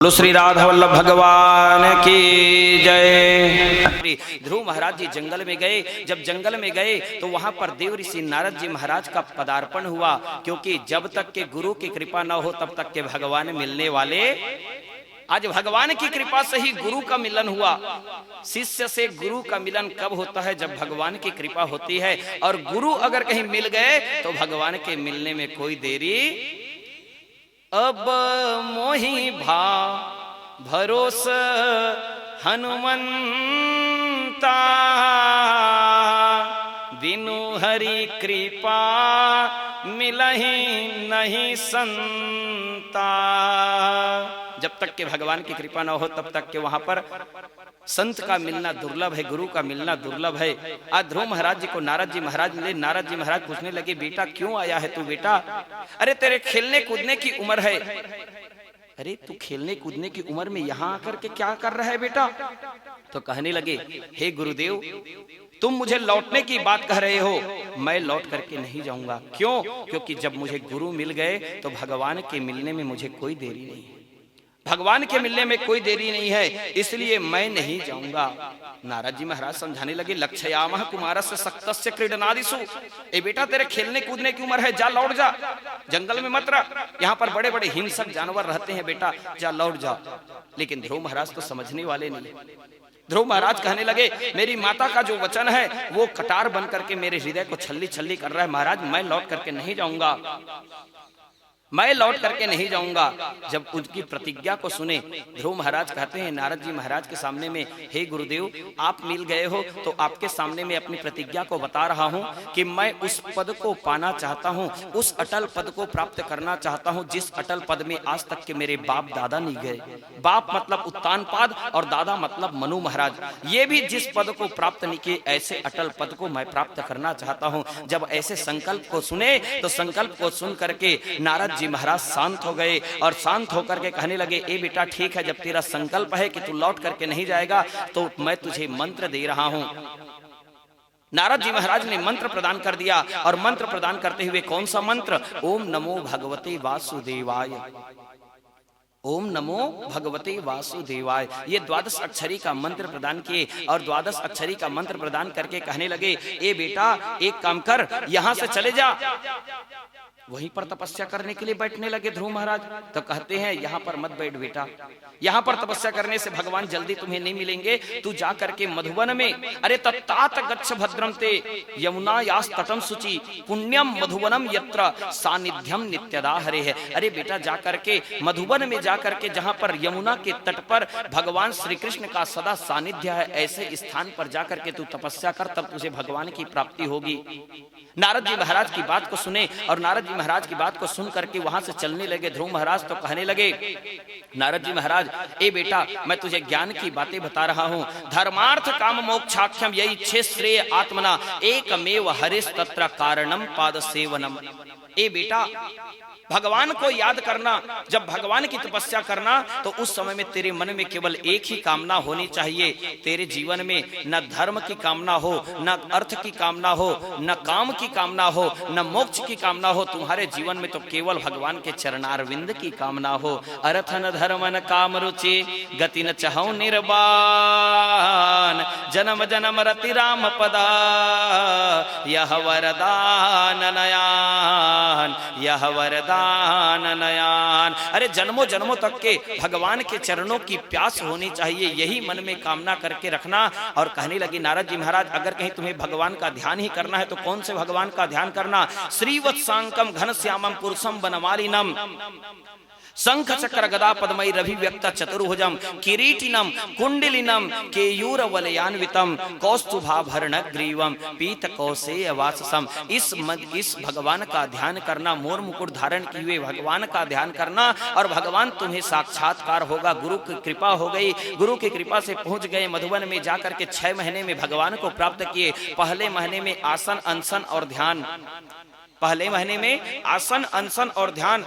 बोलो श्री राधा वल्लभ भगवान की जय। ध्रुव महाराज जी जंगल में गए। जब जंगल में गए तो वहां पर देव ऋषि नारद जी महाराज का पदार्पण हुआ, क्योंकि जब तक के गुरु की कृपा न हो तब तक के भगवान मिलने वाले। आज भगवान की कृपा से ही गुरु का मिलन हुआ। शिष्य से गुरु का मिलन कब होता है? जब भगवान की कृपा होती है। और गुरु अगर कहीं मिल गए तो भगवान के मिलने में कोई देरी। अब मोहि भा भरोस हनुमंता, बिनु हरि कृपा मिलहि नहीं संता। जब तक के भगवान की कृपा न हो तब तक के वहां पर संत का मिलना दुर्लभ है, गुरु का मिलना दुर्लभ है। आज ध्रुव महाराज जी को नारद जी महाराज मिले। नारद जी महाराज पूछने लगे, बेटा क्यों आया है तू? बेटा अरे तेरे खेलने कूदने की उम्र है। अरे तू खेलने कूदने की उम्र में यहाँ आकर के क्या कर रहा है बेटा? तो कहने लगे, हे गुरुदेव तुम मुझे लौटने की बात कह रहे हो, मैं लौट करके नहीं जाऊंगा। क्यों? क्योंकि जब मुझे गुरु मिल गए तो भगवान के मिलने में मुझे कोई देरी नहीं है। भगवान के मिलने में कोई देरी नहीं है, इसलिए मैं नहीं जाऊंगा। नारद जी महाराज समझाने लगे, लक्ष्यामः कुमारस्य सक्तस्य क्रीडनादिषु। ए बेटा तेरे खेलने कूदने की उम्र है, जा लौट जा, जंगल में मत रह। यहाँ पर बड़े बड़े हिंसक जानवर रहते हैं, बेटा जा लौट जा। लेकिन ध्रुव महाराज तो समझने वाले नहीं। ध्रुव महाराज कहने लगे, मेरी माता का जो वचन है वो कटार बन करके मेरे हृदय को छल्ली छल्ली कर रहा है। महाराज मैं लौट करके नहीं जाऊंगा, मैं लौट करके नहीं जाऊंगा। जब उनकी प्रतिज्ञा को सुने, ध्रुव महाराज कहते हैं नारद जी महाराज के सामने में, हे गुरुदेव आप मिल गए हो तो आपके सामने में अपनी प्रतिज्ञा को बता रहा हूं कि मैं उस पद को पाना चाहता हूं, उस अटल पद को प्राप्त करना चाहता हूं जिस अटल पद में आज तक के मेरे बाप दादा नहीं गए। बाप मतलब उत्तानपाद और दादा मतलब मनु महाराज। ये भी जिस पद को प्राप्त नहीं किए, ऐसे अटल पद को मैं प्राप्त करना चाहता हूं। जब ऐसे संकल्प को सुने तो संकल्प को सुन करके नारद जी महाराज शांत हो गए और शांत होकर के कहने लगे, ए बेटा ठीक है, जब तेरा संकल्प है कि तू लौट करके नहीं जाएगा तो मैं तुझे मंत्र दे रहा हूं। नारद जी महाराज ने मंत्र प्रदान कर दिया। और मंत्र प्रदान करते हुए कौन सा मंत्र? ओम नमो भगवते वासुदेवाय, ओम नमो भगवते वासुदेवाय। ये 12 अक्षरी का मंत्र प्रदान किए और 12 अक्षरी का मंत्र प्रदान करके कहने लगे, ए बेटा एक काम कर, यहां से चले जा। वहीं पर तपस्या करने के लिए बैठने लगे ध्रुव महाराज। तो कहते हैं, यहाँ पर मत बैठ बेटा, यहाँ पर तपस्या करने से भगवान जल्दी तुम्हें नहीं मिलेंगे। तू जा करके मधुवन में, अरे तत्तात गच्छ भद्रम ते यमुना यास तटम शुचि पुण्यम मधुवनम यत्र सानिध्यम नित्यदा हरे है। अरे बेटा जा करके मधुवन में जा करके, जहाँ पर यमुना के तट पर भगवान श्री कृष्ण का सदा सानिध्य है, ऐसे स्थान पर जा करके तू तपस्या कर, तब तुझे भगवान की प्राप्ति होगी। नारद जी महाराज की बात को सुने और नारद जी महाराज की बात को सुन करके वहां से चलने लगे ध्रुव महाराज। तो कहने लगे, नारद जी महाराज ए बेटा मैं तुझे ज्ञान की बातें बता रहा हूं। धर्मार्थ काम मोक्षाख्यम यही छे श्रेय आत्मना एकमेव हरिस तत्र कारणम पाद सेवनम। ए बेटा भगवान को याद करना, जब भगवान की तपस्या करना तो उस समय में तेरे मन में केवल एक ही कामना होनी चाहिए। तेरे जीवन में न धर्म की कामना हो, न अर्थ की कामना हो, न काम की कामना हो, न मोक्ष की कामना हो। तुम्हारे जीवन में तो केवल भगवान के चरणारविंद की कामना हो। अर्थ न धर्म न काम रुचि गति न चहु निर्वाण, जन्म जन्म रति राम पदा यह वरदान नयान, यह वरदान नयान। अरे जन्मों जन्मों तक के भगवान के चरणों की प्यास होनी चाहिए, यही मन में कामना करके रखना। और कहने लगी नारद जी महाराज, अगर कहीं तुम्हें भगवान का ध्यान ही करना है तो कौन से भगवान का ध्यान करना? श्रीवत्सांकम घनश्यामम पुरुषम बनमालिनम शंख चक्र गदा पद्मई रभिव्यक्त चतुर्भुजम किरीटिनम कुंडलिनम केयूर वलयान्वितम कौस्तुभाभरण ग्रीवम पीत कौशेय वाससम। इस भगवान का ध्यान करना, मोर मुकुट धारण किए हुए भगवान का ध्यान करना और भगवान तुम्हें साक्षात्कार होगा। गुरु की कृपा हो गई, गुरु की कृपा से पहुंच गए मधुवन में जाकर के 6 महीने में भगवान को प्राप्त किए। पहले महीने में आसन अनशन और ध्यान, पहले महीने में आसन अनशन और ध्यान,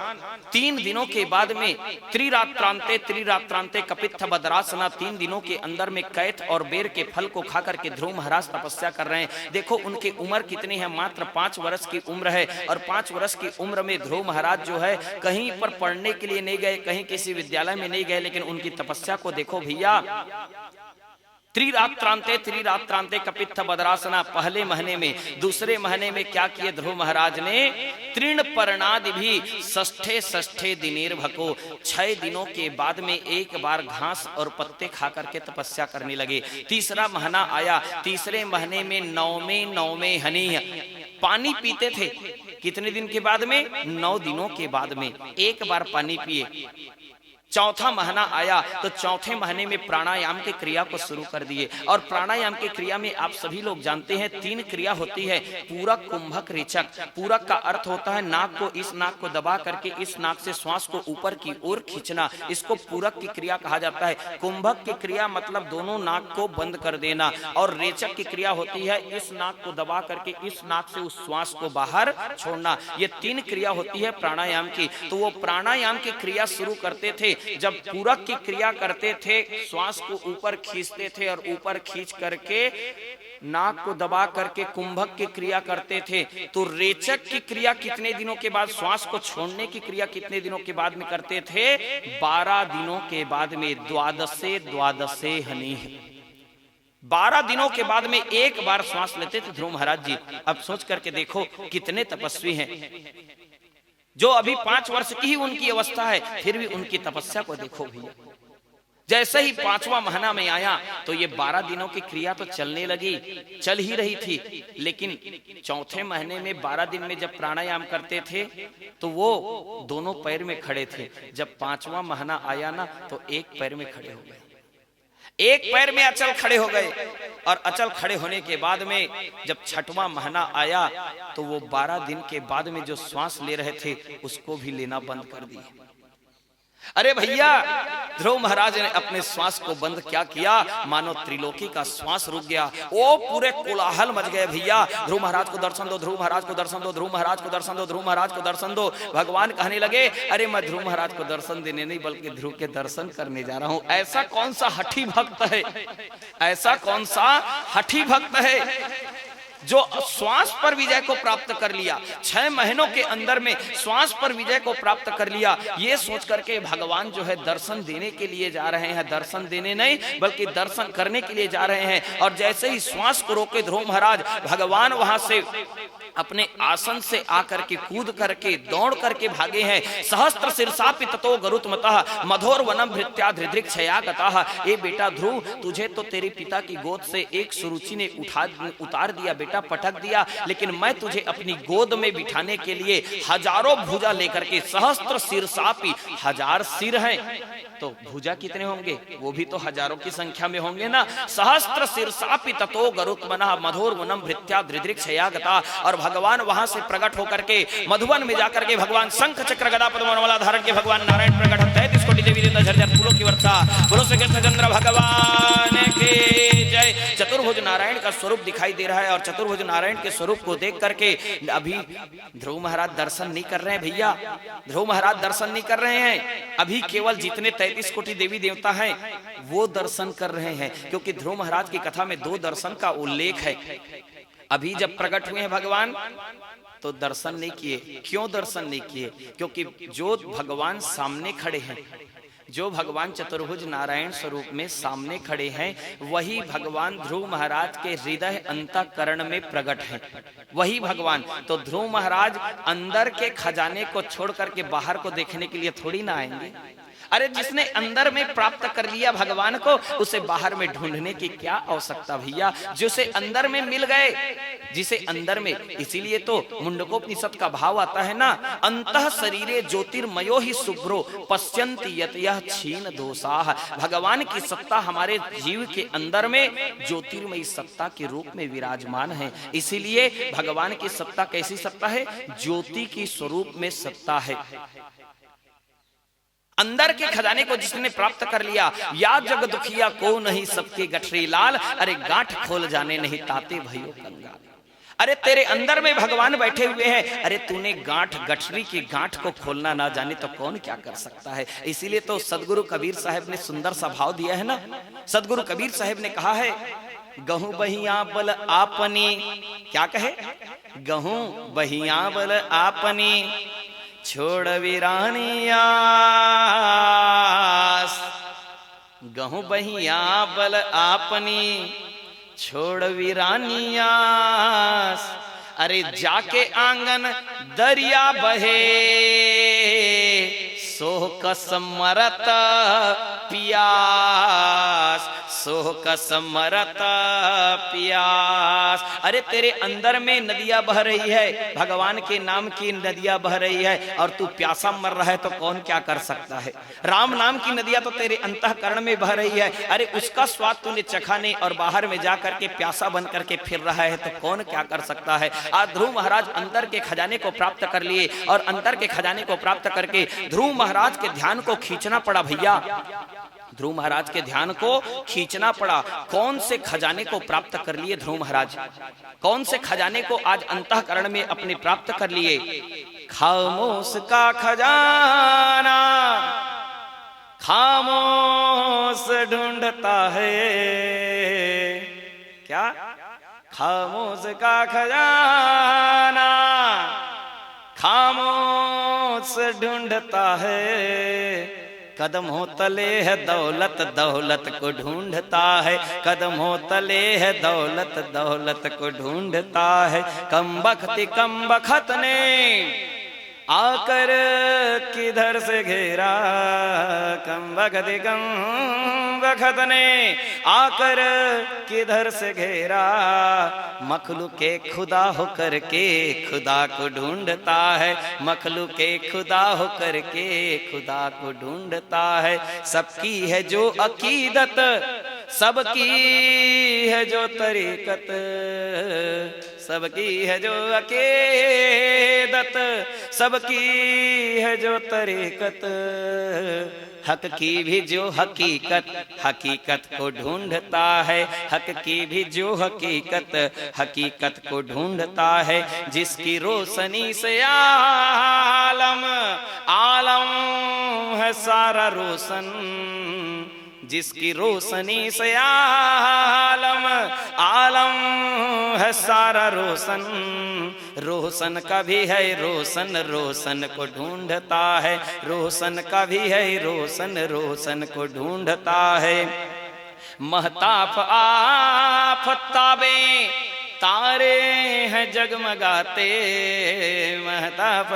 3 दिनों के बाद बाद में त्रिरात्रांते कपित्थ बदरासना, 3 दिनों के अंदर में कैथ और बेर के फल को खा करके ध्रुव महाराज तपस्या कर रहे हैं। देखो उनकी उम्र कितनी है, मात्र 5 वर्ष की उम्र है। और 5 वर्ष की उम्र में ध्रुव महाराज जो है कहीं पर पढ़ने के लिए नहीं गए, कहीं किसी विद्यालय में नहीं गए, लेकिन उनकी तपस्या को देखो भैया। त्रिरात्रांते कपित्थ बदरासना, पहले महीने में, दूसरे महीने में क्या किए ध्रुव महाराज ने, तृण पर्णादि भी षष्ठे दिनेर भको, 6 दिनों के बाद में एक बार घास और पत्ते खा करके तपस्या करने लगे। तीसरा महीना आया, तीसरे महीने में नौवें हनी पानी पीते थे। कितने दिन के बाद में? 9 दिनों के बाद में एक बार पानी पिए। चौथा महीना आया तो चौथे महीने में प्राणायाम की क्रिया को शुरू कर दिए। और प्राणायाम की क्रिया में आप सभी लोग जानते हैं 3 क्रिया होती है, पूरक, कुंभक, रेचक। पूरक का अर्थ होता है नाक को, इस नाक को दबा करके इस नाक से श्वास को ऊपर की ओर खींचना, इसको पूरक की क्रिया कहा जाता है। कुंभक की क्रिया मतलब दोनों नाक को बंद कर देना। और रेचक की क्रिया होती है इस नाक को दबा करके इस नाक से उस श्वास को बाहर छोड़ना। ये 3 क्रिया होती है प्राणायाम की। तो वो प्राणायाम की क्रिया शुरू करते थे। जब पूरक की क्रिया करते थे, श्वास को ऊपर खींचते थे और ऊपर खींच करके नाक को दबा करके कुंभक की क्रिया करते थे। तो रेचक की क्रिया कितने दिनों के बाद, श्वास को छोड़ने की क्रिया कितने दिनों के बाद में करते थे? 12 दिनों के बाद में, द्वादशे हनी। 12 दिनों के बाद में एक बार श्वास लेते थे ध्रुव महाराज जी। अब सोच करके देखो कितने तपस्वी हैं। जो अभी 5 वर्ष की ही उनकी अवस्था है, फिर भी उनकी तपस्या को देखो भैया। जैसे ही 5वां महीना में आया तो ये 12 दिनों की क्रिया तो चलने लगी, चल ही रही थी। लेकिन चौथे महीने में 12 दिन में जब प्राणायाम करते थे तो वो दोनों पैर में खड़े थे। जब 5वां महीना आया ना तो एक पैर में खड़े हो गए, एक पैर में अचल खड़े हो गए। और अचल खड़े होने के बाद में जब 6वां महीना आया तो वो 12 दिन के बाद में जो श्वास ले रहे थे उसको भी लेना बंद कर दिए। अरे भैया, ध्रुव महाराज ने अपने श्वास को बंद क्या किया, मानो त्रिलोकी का श्वास रुक गया। वो पूरे कोलाहल मच गए भैया, ध्रुव महाराज को दर्शन दो, ध्रुव महाराज को दर्शन दो, ध्रुव महाराज को दर्शन दो, ध्रुव महाराज को दर्शन दो। भगवान कहने लगे, अरे मैं ध्रुव महाराज को दर्शन देने नहीं बल्कि ध्रुव के दर्शन करने जा रहा हूं। ऐसा कौन सा हठी भक्त है, ऐसा कौन सा हठी भक्त है जो श्वास पर विजय को प्राप्त कर लिया, 6 महीनों के अंदर में श्वास पर विजय को प्राप्त कर लिया। ये सोच करके भगवान जो है दर्शन देने के लिए जा रहे हैं, दर्शन देने नहीं बल्कि दर्शन करने के लिए जा रहे हैं। और जैसे ही श्वास को रोके ध्रुव महाराज, भगवान वहां से अपने आसन से आकर के कूद करके दौड़ करके भागे हैं। सहस्त्र शीर्षापि ततो गरुत्मतः मधोर वनम भृत्या धृदृक्षया गतः। ए बेटा ध्रुव, तुझे तो तेरे पिता की गोद से एक सुरुचि ने उतार दिया बेटा, पटक दिया, लेकिन मैं तुझे अपनी गोद में बिठाने के लिए हजारों भुजा लेकर के, सहस्त्र शीर्षापि 1000 सिर हैं तो भुजा कितने होंगे, वो भी तो हजारों की संख्या में होंगे ना। सहस्त्र शीर्षापि ततो गरुत्मनः मधोर वनम भृत्या धृदृक्षया गतः। और भगवान वहां से प्रकट होकर के मधुवन में जाकर के भगवान शंख चक्र गदा पद्ममाला धारण के भगवान नारायण प्रकट होते हैं। 33 कोटि देवी देवता झरझर फूलों की वर्षा, बोलो श्री कृष्णचंद्र भगवान की जय। चतुर्भुज नारायण का स्वरूप दिखाई दे रहा है। और चतुर्भुज नारायण के स्वरूप को देख करके अभी ध्रुव महाराज दर्शन नहीं कर रहे हैं भैया, ध्रुव महाराज दर्शन नहीं कर रहे हैं। अभी केवल जितने 33 कोटि देवी देवता हैं वो दर्शन कर रहे हैं, क्योंकि ध्रुव महाराज की कथा में 2 दर्शन का उल्लेख है। अभी जब प्रकट हुए हैं भगवान तो दर्शन नहीं किए। क्यों दर्शन नहीं किए? क्योंकि जो भगवान सामने खड़े हैं, जो भगवान चतुर्भुज नारायण स्वरूप में सामने खड़े हैं, वही भगवान ध्रुव महाराज के हृदय अंतःकरण में प्रकट हैं, वही भगवान। तो ध्रुव महाराज अंदर के खजाने को छोड़ करके बाहर को देखने के लिए थोड़ी ना आएंगे। अरे जिसने अंदर में प्राप्त कर लिया भगवान को, उसे बाहर में ढूंढने की क्या आवश्यकता भैया। जिसे अंदर में मिल गए, जिसे अंदर में, इसीलिए तो मुंडकोपनिषद का भाव आता है ना, अंतः शरीरे ज्योतिर्मयो ही शुभ्रो पश्यन्ति यत यह क्षीण दोषाः। भगवान की सत्ता हमारे जीव के अंदर में ज्योतिर्मयी सत्ता के रूप में विराजमान है। इसीलिए भगवान की सत्ता कैसी सत्ता है? ज्योति की स्वरूप में सत्ता है। अंदर के खजाने को जिसने प्राप्त कर लिया, या जग दुखिया को नहीं सबके गठरी लाल, अरे गांठ खोल जाने नहीं ताते भयो कंगाल। अरे तेरे अंदर में भगवान बैठे हुए हैं। अरे तूने गांठ गठरी की गांठ को खोलना ना जाने तो कौन क्या कर सकता है। इसीलिए तो सदगुरु कबीर साहब ने सुंदर सा भाव दिया है ना। सदगुरु कबीर साहब ने कहा है, गहूं बहिया बल आपनी, क्या कहे, गहूं बहिया बल आपनी छोड़ वीरानिया, गहूं बहिया बल आपनी छोड़ वीरानिया। अरे जाके आंगन दरिया बहे सोह कसमरत पियास, सोह कसमरत पियास। अरे तेरे अंदर में नदियां बह रही है, भगवान के नाम की नदियां बह रही है और तू प्यासा मर रहा है तो कौन क्या कर सकता है। राम नाम की नदियां तो तेरे अंतःकरण में बह रही है, अरे उसका स्वाद तूने चखा नहीं और बाहर में जाकर के प्यासा बन करके फिर रहा है तो कौन क्या कर सकता है। आज ध्रुव महाराज अंदर के खजाने को प्राप्त कर लिए और अंदर के खजाने को प्राप्त करके ध्रुव महाराज के ध्यान को खींचना पड़ा। भैया ध्रुव महाराज के ध्यान को खींचना पड़ा। कौन से खजाने को प्राप्त कर लिए ध्रुव महाराज, कौन से खजाने को आज अंतःकरण में अपने प्राप्त कर लिए। खामोश का खजाना खामोश ढूंढता है, क्या, खामोश का खजाना खामोश ढूंढता है, कदमों तले है दौलत दौलत को ढूंढता है, कदमों तले है दौलत दौलत को ढूंढता है। कम बखत ने आकर किधर से घेरा, कम बखत ने आकर किधर से घेरा, मखलूके खुदा होकर के खुदा को ढूंढता है, मखलूके खुदा होकर के खुदा को ढूंढता है। सबकी है जो अकीदत सबकी है जो तरीकत, सबकी है जो अकीदत सबकी है जो तरीकत, हक की भी जो हकीकत हकीकत को ढूंढता है, हक की भी जो हकीकत हकीकत को ढूंढता है। जिसकी रोशनी से आलम आलम है सारा रोशन, जिसकी रोशनी से आलम आलम है सारा रोशन, रोशन का भी है रोशन रोशन को ढूंढता है, रोशन का भी है रोशन रोशन को ढूंढता है। महताब आफताबे तारे हैं जगमगाते, महताब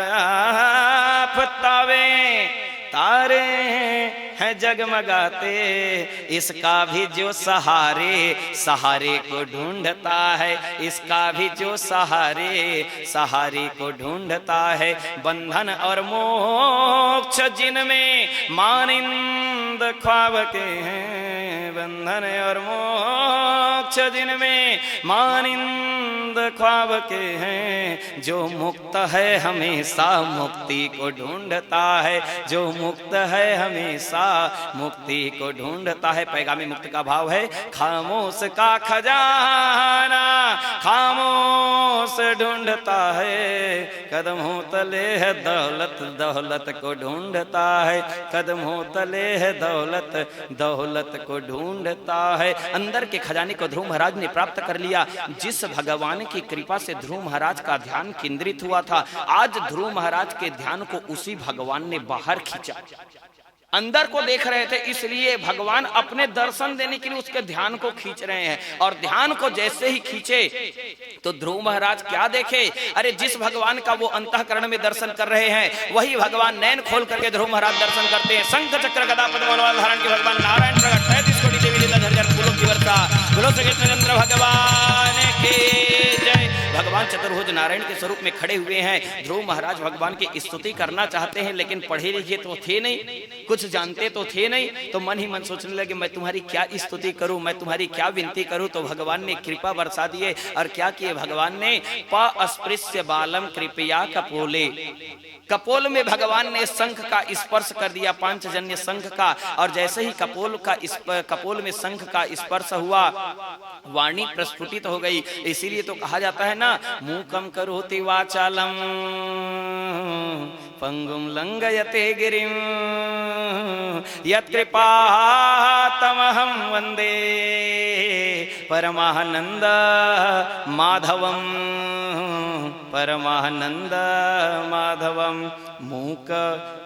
आफताबे तारे हैं जगमगाते, इसका भी जो सहारे सहारे को ढूंढता है, इसका भी जो सहारे सहारे को ढूंढता है। बंधन और मोक्ष जिनमें मानिंद ख्वाब के हैं, बंधन और मोक्ष जिनमें मानिंद ख्वाब के हैं, जो मुक्त है हमेशा मुक्ति को ढूंढता है, जो मुक्त है हमेशा मुक्ति को ढूंढता है। पैगामी मुक्ति का भाव है, खामोश का खजाना खामोश ढूंढता है, कदमों तले है दौलत दौलत को ढूंढता है, कदमों तले है दौलत दौलत को ढूंढता है। अंदर के खजाने को ध्रुव महाराज ने प्राप्त कर लिया। जिस भगवान की कृपा से ध्रुव महाराज का ध्यान केंद्रित हुआ था, आज ध्रुव महाराज के ध्यान को उसी भगवान ने बाहर खींचा। अंदर को देख रहे थे, इसलिए भगवान अपने दर्शन देने के लिए उसके ध्यान को खींच रहे हैं। और ध्यान को जैसे ही खींचे तो ध्रुव महाराज क्या देखे, अरे जिस भगवान का वो अंतःकरण में दर्शन कर रहे हैं वही भगवान नैन खोल करके ध्रुव महाराज दर्शन करते हैं। शंख चक्र गदा पद्म धारण के भगवान नारायण प्रकट 33 कोटि देवी लीला झरझर फूलों की वर्षा, बोलो श्री कृष्णचंद्र भगवान की जय। भगवान चतुर्भुज नारायण के स्वरूप में खड़े हुए हैं। ध्रुव महाराज भगवान की स्तुति करना चाहते हैं, लेकिन पढ़े लिखे तो थे नहीं, कुछ जानते तो थे नहीं, तो मन ही मन सोचने लगे मैं तुम्हारी क्या स्तुति करूं, मैं तुम्हारी क्या विनती करूं। तो भगवान ने कृपा बरसा दिए और क्या किए भगवान ने, अस्पृश्य बालम कृपया कपोले, कपोल में भगवान ने शंख का स्पर्श कर दिया, पांचजन्य शंख का। और जैसे ही कपोल में शंख का स्पर्श हुआ वाणी प्रस्फुटित हो गई। इसीलिए तो कहा जाता है ना, मूकम करोति वाचालम पंगुम लंघयते गिरिम यत्कृपातमहं वंदे परमानंद माधवम परमानंद माधवम। मूक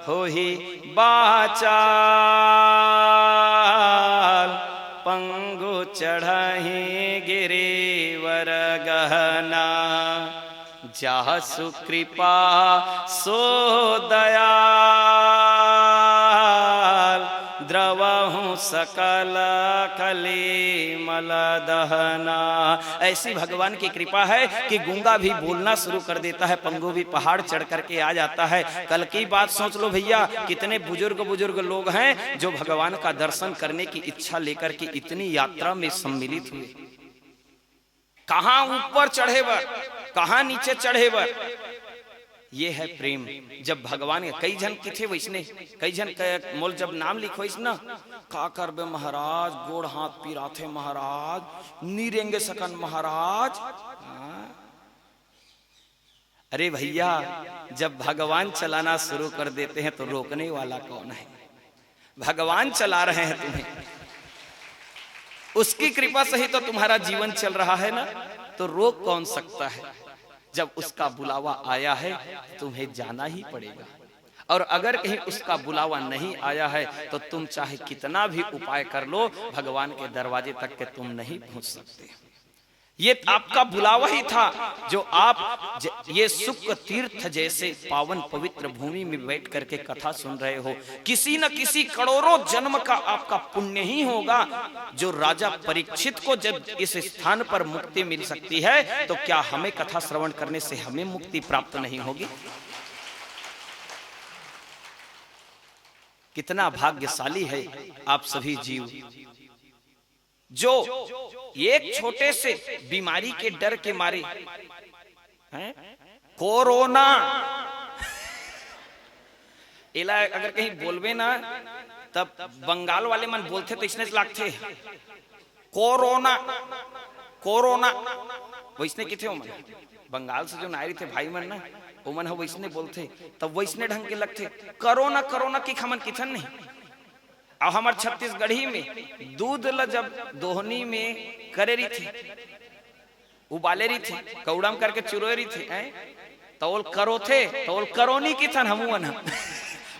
होहि वाचाल पंगु चढ़हि गिरिवर गहना। जासु कृपा सो दयाल द्रवहु सकल कली मल दहना। ऐसी भगवान की कृपा है कि गूंगा भी बोलना शुरू कर देता है, पंगु भी पहाड़ चढ़ करके आ जाता है। कल की बात सोच लो भैया, कितने बुजुर्ग लोग हैं जो भगवान का दर्शन करने की इच्छा लेकर के इतनी यात्रा में सम्मिलित हुए। कहां ऊपर चढ़े बर, कहां नीचे चढ़े बर। ये है प्रेम। जब भगवान कई जन किथे वैसने, कई जन मोल जब नाम लिखो ना, का करबे महाराज, गोड़ हाथ पिराथे महाराज, नीरेंगे सकन महाराज। अरे भैया, जब भगवान चलाना शुरू कर देते हैं तो रोकने वाला कौन है? भगवान चला रहे हैं तुम्हें, उसकी कृपा से ही तो तुम्हारा जीवन चल रहा है ना, तो रोक कौन सकता है? जब उसका बुलावा आया है तुम्हें जाना ही पड़ेगा। और अगर कहीं उसका बुलावा नहीं आया है तो तुम चाहे कितना भी उपाय कर लो, भगवान के दरवाजे तक के तुम नहीं पहुंच सकते। ये आपका बुलावा ही था जो आप ये सुख तीर्थ जैसे पावन पवित्र भूमि में बैठ करके कथा सुन रहे हो। किसी न किसी करोड़ों जन्म का आपका पुण्य ही होगा जो राजा परीक्षित को जब इस स्थान पर मुक्ति मिल सकती है, तो क्या हमें कथा श्रवण करने से हमें मुक्ति प्राप्त नहीं होगी? कितना भाग्यशाली है आप सभी जीव जो एक छोटे से बीमारी के डर के मारे हैं, कोरोना इला अगर कहीं बोलबे ना, तब बंगाल वाले मन बोलते तो इसने लगते कोरोना कोरोना वैसने किथे हो मन बंगाल से जो नायरी थे भाई मन ना, वो मन वैसने बोलते तब वैसने ढंग के लगते। कोरोना कोरोना की खमन किथन नहीं। और हमारे छत्तीसगढ़ी में दूध ल जब दोहनी में करे रही थी, उबाले रही थी, कौड़म करके चुरो रही थी, तौल करो थे, तौल करोनी की थन हम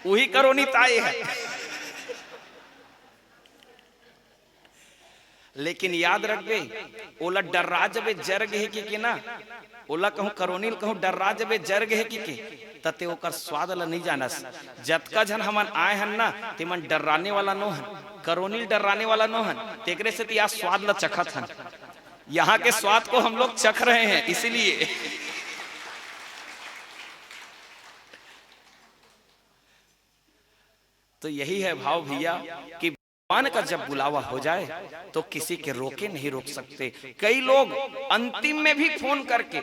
वही करोनी ताई है। लेकिन याद रखबे, ओला डर्रा जबे जरग है कि ना, ओला कहूं करोनील कहूं डर्रा जबे जरग है कि तते ओकर स्वाद ला नहीं जानस। जतका जन हमन आए हन ना, तिमन डर्राने वाला नो हन, करोनील डर्राने वाला नो हन, तेकरे से तिया स्वाद ला चखत हन। यहाँ के स्वाद को हम लोग चख रहे हैं, इसीलिए तो यही है भाव भैया कि भगवान का जब बुलावा हो जाए तो किसी के रोके नहीं रोक सकते। कई लोग अंतिम में भी फोन करके,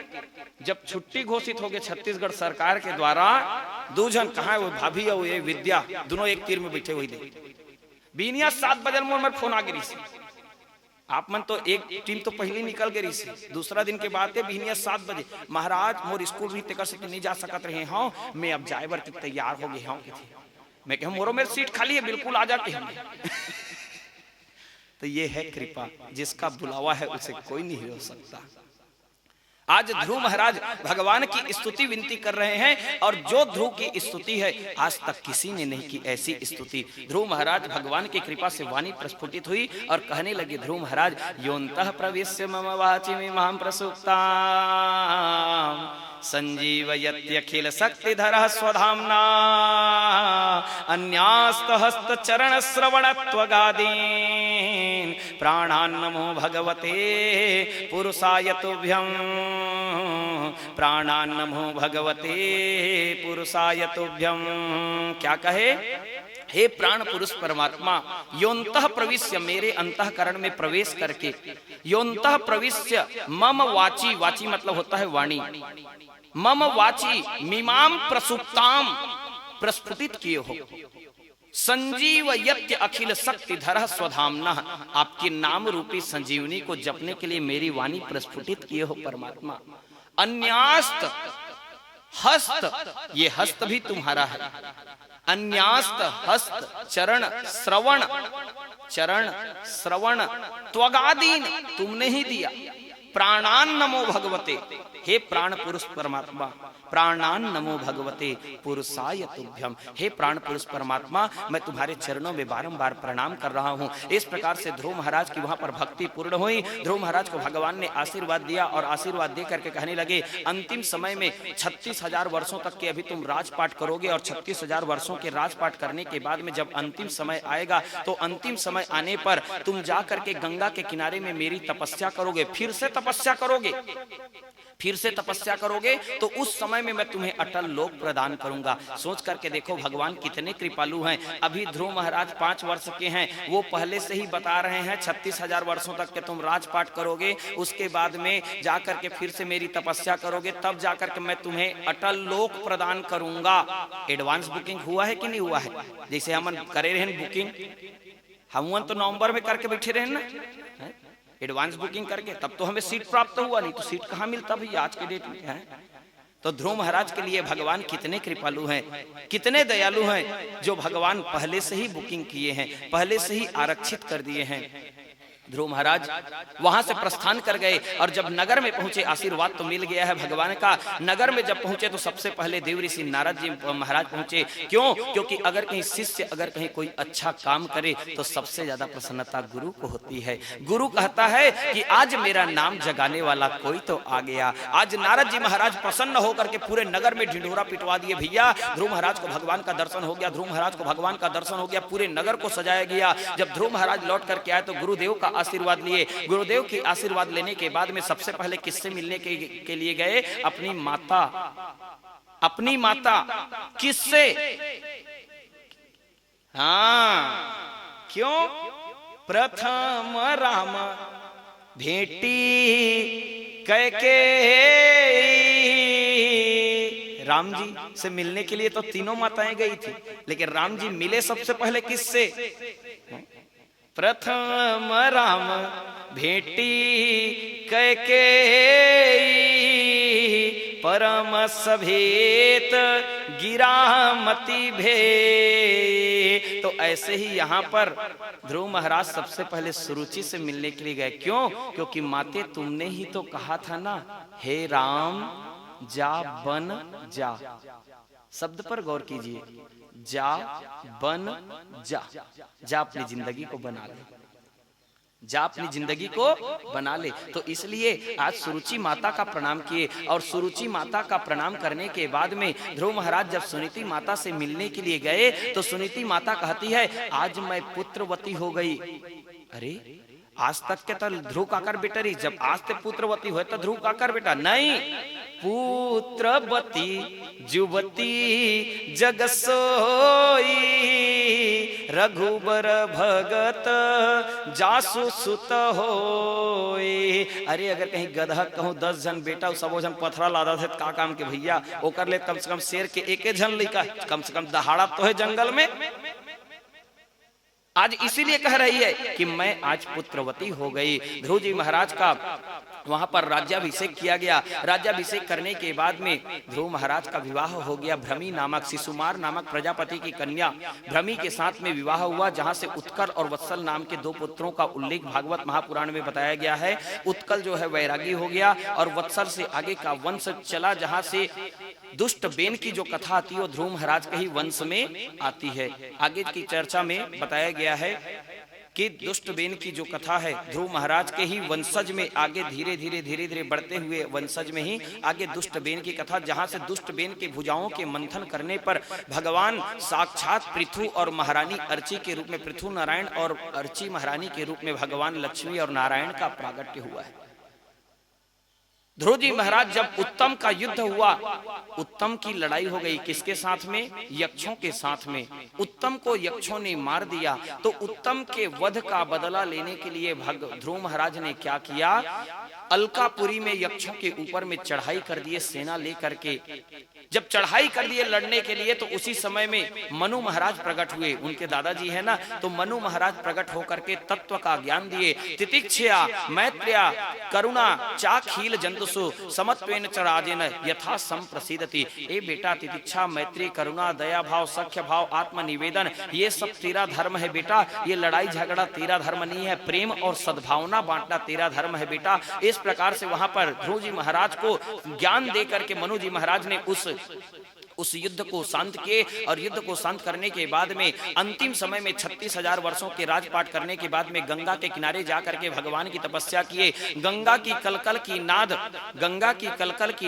जब छुट्टी घोषित हो गई छत्तीसगढ़ सरकार के द्वारा, दूजन कहा है वो भाभी और ये विद्या दोनों एक तीर में बैठे हुए दे बीनिया 7 बजे मोर फोन आ गई। आप मन तो एक टीम तो पहले निकल गई सी, दूसरा दिन के बाद बीनिया 7 बजे महाराज मोर स्कूल भी तेकर से नहीं जा सकत रहे हाँ, मैं अब जाए बर तैयार हो गए हाँ। मैं कहूं मोरो मेरी सीट खाली है, बिल्कुल आ जाते हैं। तो ये है कृपा, जिसका बुलावा है उसे कोई नहीं रोक सकता। आज ध्रुव महाराज भगवान की स्तुति विनती कर रहे हैं, और जो ध्रुव की स्तुति है आज तक किसी ने नहीं की ऐसी स्तुति। ध्रुव महाराज भगवान की कृपा से वाणी प्रस्फुटित हुई और कहने लगे, ध्रुव महाराज योन्तः प्रविश्य मम वाचिमिमां प्रसुप्ताम् संजीवयत्यखिल शक्तिधरः स्वधाम्ना अन्यास्तहस्तचरण श्रवणत्वगादीन् प्राणान् नमो भगवते पुरुषाय तुभ्यं प्राणान् नमो भगवते पुरुषाय तुभ्यं। क्या कहे? हे प्राण पुरुष परमात्मा, योन्तः प्रविश्य, मेरे अंतःकरण में प्रवेश करके, योन्तः प्रविश्य मम वाची, वाची मतलब होता है वाणी, मम वाची मीमां प्रसुप्ताम, प्रस्फुटित किए हो, संजीव यत्य अखिल शक्ति धर स्वधामना, आपके नाम रूपी संजीवनी को जपने के लिए मेरी वाणी प्रस्फुटित किए हो परमात्मा। अन्यास्त हस्त, ये हस्त भी तुम्हारा है। अन्यास्त हस्त चरण श्रवण, चरण श्रवण त्वगादीन तुमने ही दिया। प्राणान नमो भगवते, हे प्राण पुरुष परमात्मा, प्राणान नमो भगवते पुरुषाय तुभ्यम, हे प्राण पुरुष परमात्मा मैं तुम्हारे चरणों में बारंबार प्रणाम कर रहा हूँ। इस प्रकार से ध्रुव महाराज की वहां पर भक्ति पूर्ण हुई। ध्रुव महाराज को भगवान ने आशीर्वाद दिया और आशीर्वाद दे करके कहने लगे, अंतिम समय में 36,000 वर्षों तक के अभी तुम राजपाट करोगे और 36,000 वर्षों के राजपाट करने के बाद में जब अंतिम समय आएगा तो अंतिम समय आने पर तुम जा करके गंगा के किनारे में मेरी तपस्या करोगे, फिर से तपस्या करोगे, फिर से तपस्या करोगे तो उस समय में मैं तुम्हें अटल लोक प्रदान करूंगा। सोच करके देखो भगवान कितने कृपालु हैं। अभी ध्रुव महाराज 5 वर्ष के हैं, वो पहले से ही बता रहे हैं 36,000 वर्षों तक के तुम राजपाट करोगे, उसके बाद में जाकर के फिर से मेरी तपस्या करोगे, तब जाकर के मैं तुम्हें अटल लोक प्रदान करूंगा। एडवांस बुकिंग हुआ है कि नहीं हुआ है? जैसे हम करे रहे बुकिंग, हम तो नवंबर में करके बैठे रहे ना एडवांस बुकिंग करके, तब तो हमें सीट प्राप्त हुआ, नहीं तो सीट कहाँ मिलता भैया आज के डेट में है। तो ध्रुव महाराज के लिए भगवान कितने कृपालु हैं, कितने दयालु हैं, जो भगवान पहले से ही बुकिंग किए हैं, पहले से ही आरक्षित कर दिए हैं। ध्रुव महाराज वहां से प्रस्थान कर गए और जब नगर में पहुंचे, आशीर्वाद तो मिल गया है भगवान का। नगर में जब पहुंचे तो सबसे पहले देव ऋषि नारद जी महाराज पहुंचे। क्यों? क्योंकि अगर कहीं शिष्य अगर कहीं कोई अच्छा काम करे तो सबसे ज्यादा प्रसन्नता गुरु को होती है। गुरु कहता है कि आज मेरा नाम जगाने वाला कोई तो आ गया। आज नारद जी महाराज प्रसन्न होकर के पूरे नगर में ढिंढोरा पिटवा दिए भैया। ध्रुव महाराज को भगवान का दर्शन हो गया, ध्रुव महाराज को भगवान का दर्शन हो गया, पूरे नगर को सजाया गया। जब ध्रुव महाराज लौट करके आए तो गुरुदेव का आशीर्वाद लिए। गुरुदेव की आशीर्वाद लेने के बाद में सबसे पहले किससे मिलने के लिए गए? अपनी माता, अपनी माता। किससे? हाँ, क्यों? प्रथम राम भेटी कैकेयी, राम जी से मिलने के लिए तो तीनों माताएं गई थी, लेकिन राम जी मिले सबसे पहले किससे? प्रथम राम भेटी कैकेयी, परम सभेत गिरामति भे। तो ऐसे ही यहाँ पर ध्रुव महाराज सबसे पहले सुरुचि से मिलने के लिए गए। क्यों? क्योंकि माते तुमने ही तो कहा था ना, हे राम जा बन जा। शब्द पर गौर कीजिए, जा बन जा। जा अपनी जिंदगी को बना ले, जा अपनी जिंदगी को बना ले। तो इसलिए आज सुरुचि माता का प्रणाम किए और सुरुचि माता का प्रणाम करने के बाद में ध्रुव महाराज जब सुनीति माता से मिलने के लिए गए तो सुनीति माता कहती है, आज मैं पुत्रवती हो गई। अरे आज तक के तो ध्रुव काकर बेटा रही, जब आज ते पुत्रवती हुए तो ध्रुव काकर बेटा नहीं। पुत्रवती जुवती जग सोई, रघुबर भगत जासु सुत होई। अरे अगर कहीं गधा कहूँ 10 जन बेटा सब जन पथरा लादा थे का काम के भैया, ओकर ले कम से कम शेर के एक जन लइका, कम से कम दहाड़ा तो है जंगल में। आज इसीलिए कह रही है कि मैं आज पुत्रवती हो गई। ध्रुव जी महाराज का वहां पर राज्याभिषेक किया गया। राज्याभिषेक करने के बाद में ध्रुव महाराज का विवाह हो गया। भ्रमी नामक, शिशुमार नामक प्रजापति की कन्या भ्रमी के साथ में विवाह हुआ, जहां से उत्कल और वत्सल नाम के 2 पुत्रों का उल्लेख भागवत महापुराण में बताया गया है। उत्कल जो है वैरागी हो गया और वत्सल से आगे का वंश चला, जहां से दुष्ट बेन की जो कथा आती है वो ध्रुव महाराज के ही वंश में आती है। आगे की चर्चा में बताया गया है कि दुष्ट बेन की जो कथा है ध्रुव महाराज के ही वंशज में आगे धीरे धीरे बढ़ते हुए वंशज में ही आगे दुष्ट बेन की कथा, जहां से दुष्ट बेन के भुजाओं के मंथन करने पर भगवान साक्षात पृथु और महारानी अर्ची के रूप में, पृथु नारायण और अर्ची महारानी के रूप में भगवान लक्ष्मी और नारायण का प्रागट्य हुआ है। ध्रुव जी महाराज जब उत्तम का युद्ध हुआ, उत्तम की लड़ाई हो गई किसके साथ में? यक्षों के साथ में। उत्तम को यक्षों ने मार दिया, तो उत्तम के वध का बदला लेने के लिए ध्रुव महाराज ने क्या किया? अलकापुरी में यक्षों के ऊपर में चढ़ाई कर दिए सेना लेकर के। जब चढ़ाई कर दिए लड़ने के लिए, तो उसी समय में मनु महाराज प्रकट हुए। उनके दादाजी है ना, तो मनु महाराज प्रकट होकर के तत्व का ज्ञान दिए। तितिक्षया मैत्र्या करुणा चाखील जंतुसु समत्वेन च राजेन यथा संप्रसिद्धति। ए बेटा, तितिक्षा, मैत्री, करुणा, दया भाव, सख्य भाव, आत्मनिवेदन, ये सब तेरा धर्म है बेटा। ये लड़ाई झगड़ा तेरा धर्म नहीं है, प्रेम और सद्भावना बांटना तेरा धर्म है बेटा। इस प्रकार से वहां पर ध्रुव जी महाराज को ज्ञान देकर के मनु जी महाराज ने उस युद्ध को शांत किए। और युद्ध को शांत करने के बाद में अंतिम समय में 36,000 वर्षों के राजपाट करने के बाद में गंगा के किनारे जाकर के भगवान की तपस्या किए। गंगा की कलकल की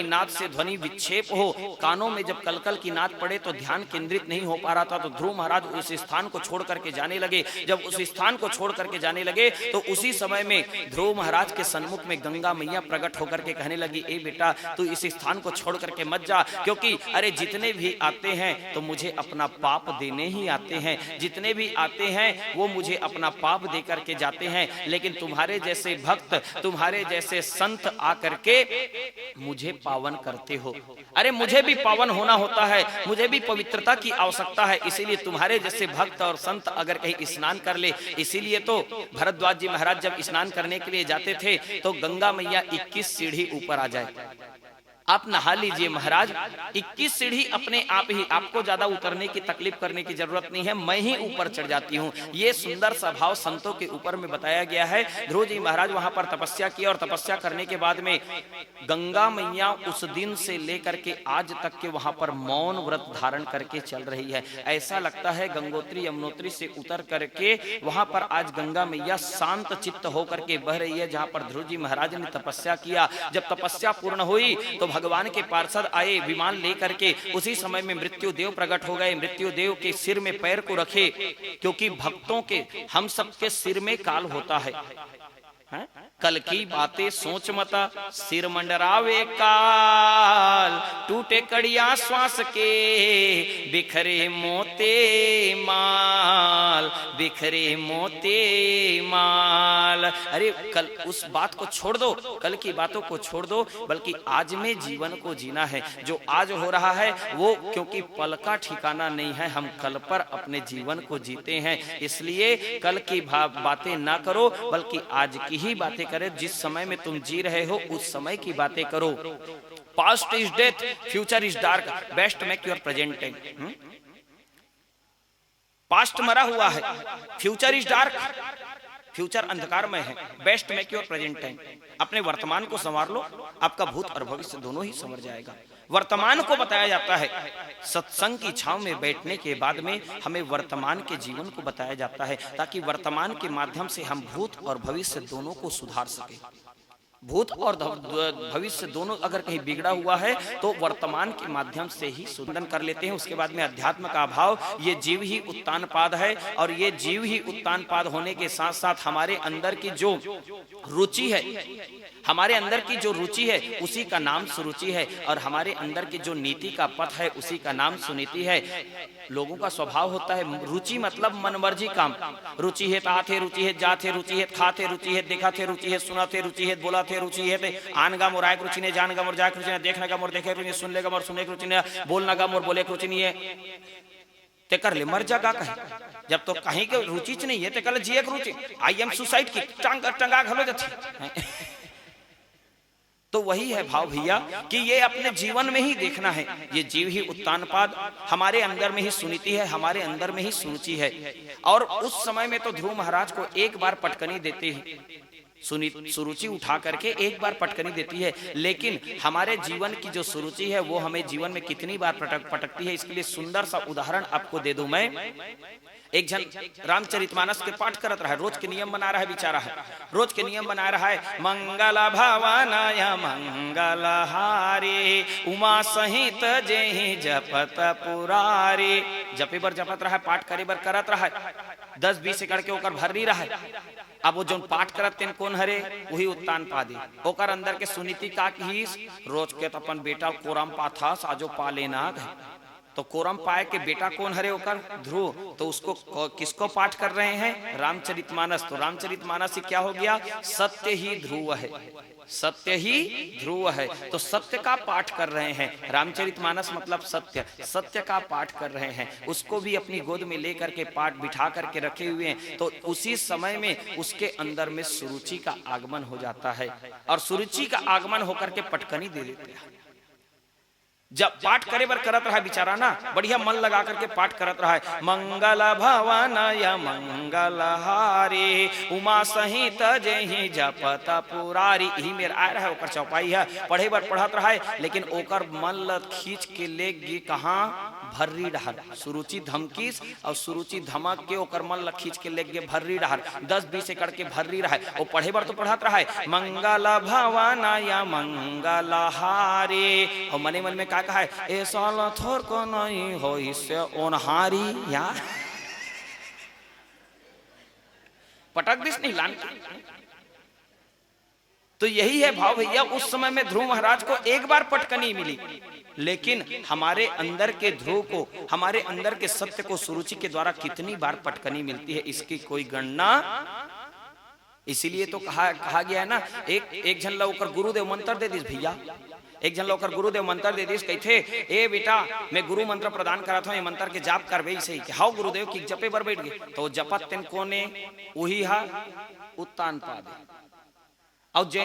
नाद से ध्वनि विक्षेप हो, कानों में जब कलकल की नाद पड़े तो ध्यान केंद्रित नहीं हो पा रहा था, तो ध्रुव महाराज उस स्थान को छोड़ करके जाने लगे। जब उस स्थान को छोड़ करके जाने लगे, तो उसी समय में ध्रुव महाराज के सन्मुख में गंगा मैया प्रकट होकर के कहने लगी, ए बेटा, तू इस स्थान को छोड़ करके मत जा, क्योंकि अरे जितने भी आते हैं तो मुझे अपना पाप देने ही आते हैं। जितने भी आते हैं वो मुझे अपना पाप दे करके जाते हैं, लेकिन तुम्हारे जैसे भक्त, तुम्हारे जैसे संत आकर के मुझे पावन करते हो। अरे मुझे भी पावन होना होता है, मुझे भी पवित्रता की आवश्यकता है, इसीलिए तुम्हारे जैसे भक्त और संत अगर कहीं स्नान कर ले, इसीलिए तो भरद्वाज जी महाराज जब स्नान करने के लिए जाते थे तो गंगा मैया 21 सीढ़ी ऊपर आ जाए। आप नहा लीजिए महाराज, 21 सीढ़ी अपने आप ही, आपको ज्यादा उतरने की तकलीफ करने की जरूरत नहीं है, मैं ही ऊपर चढ़ जाती हूँ। ये सुंदर सा भाव संतों के ऊपर में बताया गया है। ध्रुव जी महाराज वहां पर तपस्या की, और तपस्या करने के बाद में गंगा मैया उस दिन से लेकर के आज तक के वहां पर मौन व्रत धारण करके चल रही है। ऐसा लगता है गंगोत्री यमुनोत्री से उतर करके वहां पर आज गंगा मैया शांत चित्त होकर के बह रही है, जहां पर ध्रुव जी महाराज ने तपस्या किया। जब तपस्या पूर्ण हुई तो भगवान के पार्षद आए विमान लेकर के, उसी समय में मृत्यु देव प्रकट हो गए। मृत्यु देव के सिर में पैर को रखे, क्योंकि भक्तों के, हम सबके सिर में काल होता है। कल की बातें सोच मता, सिर मंडरावे काल, टूटे कड़िया श्वास के, बिखरे मोते माल, बिखरे मोते माल। अरे कल उस बात को छोड़ दो, कल की बातों को छोड़ दो, बल्कि आज में जीवन को जीना है। जो आज हो रहा है वो, क्योंकि पल का ठिकाना नहीं है, हम कल पर अपने जीवन को जीते हैं। इसलिए कल की बातें ना करो, बल्कि आज की ही बातें करे। जिस समय में तुम जी रहे हो उस समय की बातें करो। Past is death, future is dark, best make your present time. Past मरा हुआ है, फ्यूचर इज डार्क, फ्यूचर अंधकार में है, best make your present time. अपने वर्तमान को संवार लो, आपका भूत और भविष्य दोनों ही संवर जाएगा। वर्तमान को बताया जाता है, सत्संग की छांव में बैठने के बाद में हमें वर्तमान के जीवन को बताया जाता है, ताकि वर्तमान के माध्यम से हम भूत और भविष्य दोनों को सुधार सके। भूत और भविष्य दोनों अगर कहीं बिगड़ा हुआ है तो वर्तमान के माध्यम से ही सुंदन कर लेते हैं। उसके बाद में अध्यात्म का अभाव, ये जीव ही उत्तान पाद है, और ये जीव ही उत्तान पाद होने के साथ साथ हमारे अंदर की जो रुचि है, हमारे अंदर की जो रुचि है उसी का नाम सुरुचि है, और हमारे अंदर की जो नीति का पथ है उसी का नाम सुनीति है। लोगों का स्वभाव होता है रुचि मतलब मनमर्जी काम। रुचि है ताथे, रुचि है जाथे, रुचि है खाथे, रुचि है देखाथे, रुचि है सुनाथे, रुचि है बोलाथे, रुचि है आनगा मोर आय रुचि ने, जानगा मोर जाय रुचि ने, देखने का मोर देखे रुचि, सुनने का मोर सुनने की रुचि ने, बोलना का मोर बोले रुचि नहीं है। ते कर ले मर जागा कहीं, जब तो कहीं के रुचि च नहीं है ते कल जिए रुचि, आई एम सुसाइड की टंगा घलो जाती। तो वही है भाव भैया कि ये अपने जीवन में ही देखना है। ये जीव ही उत्तान पाद, हमारे अंदर में ही सुनीति है, हमारे अंदर में ही सुरुचि है। और उस समय में तो ध्रुव महाराज को एक बार पटकनी देते हैं, सुरुचि उठा करके एक बार पटकनी देती है, लेकिन हमारे जीवन की जो सुरुचि है वो हमें जीवन में कितनी बार पटकती है, इसके लिए सुंदर सा उदाहरण आपको दे दूं मैं। एक जन रामचरितमानस के पाठ करत रहा है, रोज के नियम बना रहा है बेचारा है, रोज के नियम बना रहा है। मंगल भवनाय मंगल हारे, उमा सहित जेहि जपत पुरारे। जपे बर जपत रहा है, पाठ करे बर करत रहा है। 10-20 एकड़ के ओकर भर्री रहा। अब वो जोन पाठ करत तेन कौन हरे, वही उत्तान पादी। ओकर अंदर के सुनीति का कीस रोज के अपन बेटा कोरम पाथा साजो पालेना गए। तो कोरम पाए के बेटा कौन हरे ओकर ध्रुव। तो उसको किसको पाठ कर रहे हैं, रामचरितमानस। तो रामचरितमानस से क्या हो गया, सत्य ही ध्रुव है, सत्य ही ध्रुव है। तो सत्य का पाठ कर रहे हैं, रामचरितमानस मतलब सत्य, सत्य का पाठ कर रहे हैं। उसको भी अपनी गोद में लेकर के पाठ बिठा करके रखे हुए हैं। तो उसी समय में उसके अंदर में सुरुचि का आगमन हो जाता है और सुरुचि का आगमन होकर के पटकनी दे देते हैं। जब पाठ करे बर करत रहा बेचारा ना, बढ़िया मन लगा करके पाठ करत रहा है। मंगल भवन या मंगल हारी उमा सहित जही जपत पुरारी, यही मेरा आय रहा है। ओकर चौपाई है, पढ़े बर पढ़त रहा है, लेकिन ओकर मन ल खींच के ले गे कहाँ, भर्री डहर। सुरुचि धमकीस और सुरुचि धमक के ओकर मन ल खींच के ले गे भर्री डहर। 10-20 एकड़ के भर्री रहा है। वो पढ़े बर तो पढ़त रहा है, मंगल भवन या मंगल हारी, और मने मन में कहा है, ए साला थोर को नहीं हो इससे ओनहारी। यार पटक दिस नहीं लान। तो यही है भाव भैया। उस समय में ध्रुव महाराज को एक बार पटकनी मिली, लेकिन हमारे अंदर के ध्रुव को, हमारे अंदर के सत्य को सुरुचि के द्वारा कितनी बार पटकनी मिलती है, इसकी कोई गणना। इसीलिए तो कहा गया है ना, एक जन लौकर गुरुदेव मंत्र दे दिस भैया, एक जन लोकर गुरुदेव मंत्र दे दिस, कहते ए बेटा मैं गुरु मंत्र प्रदान करा था, ये मंत्र के जाप कर बे सही कि हाउ गुरुदेव की जपे बर बैठ गए। तो जपत तेन कोने वही हा उत्तान पादे। और जे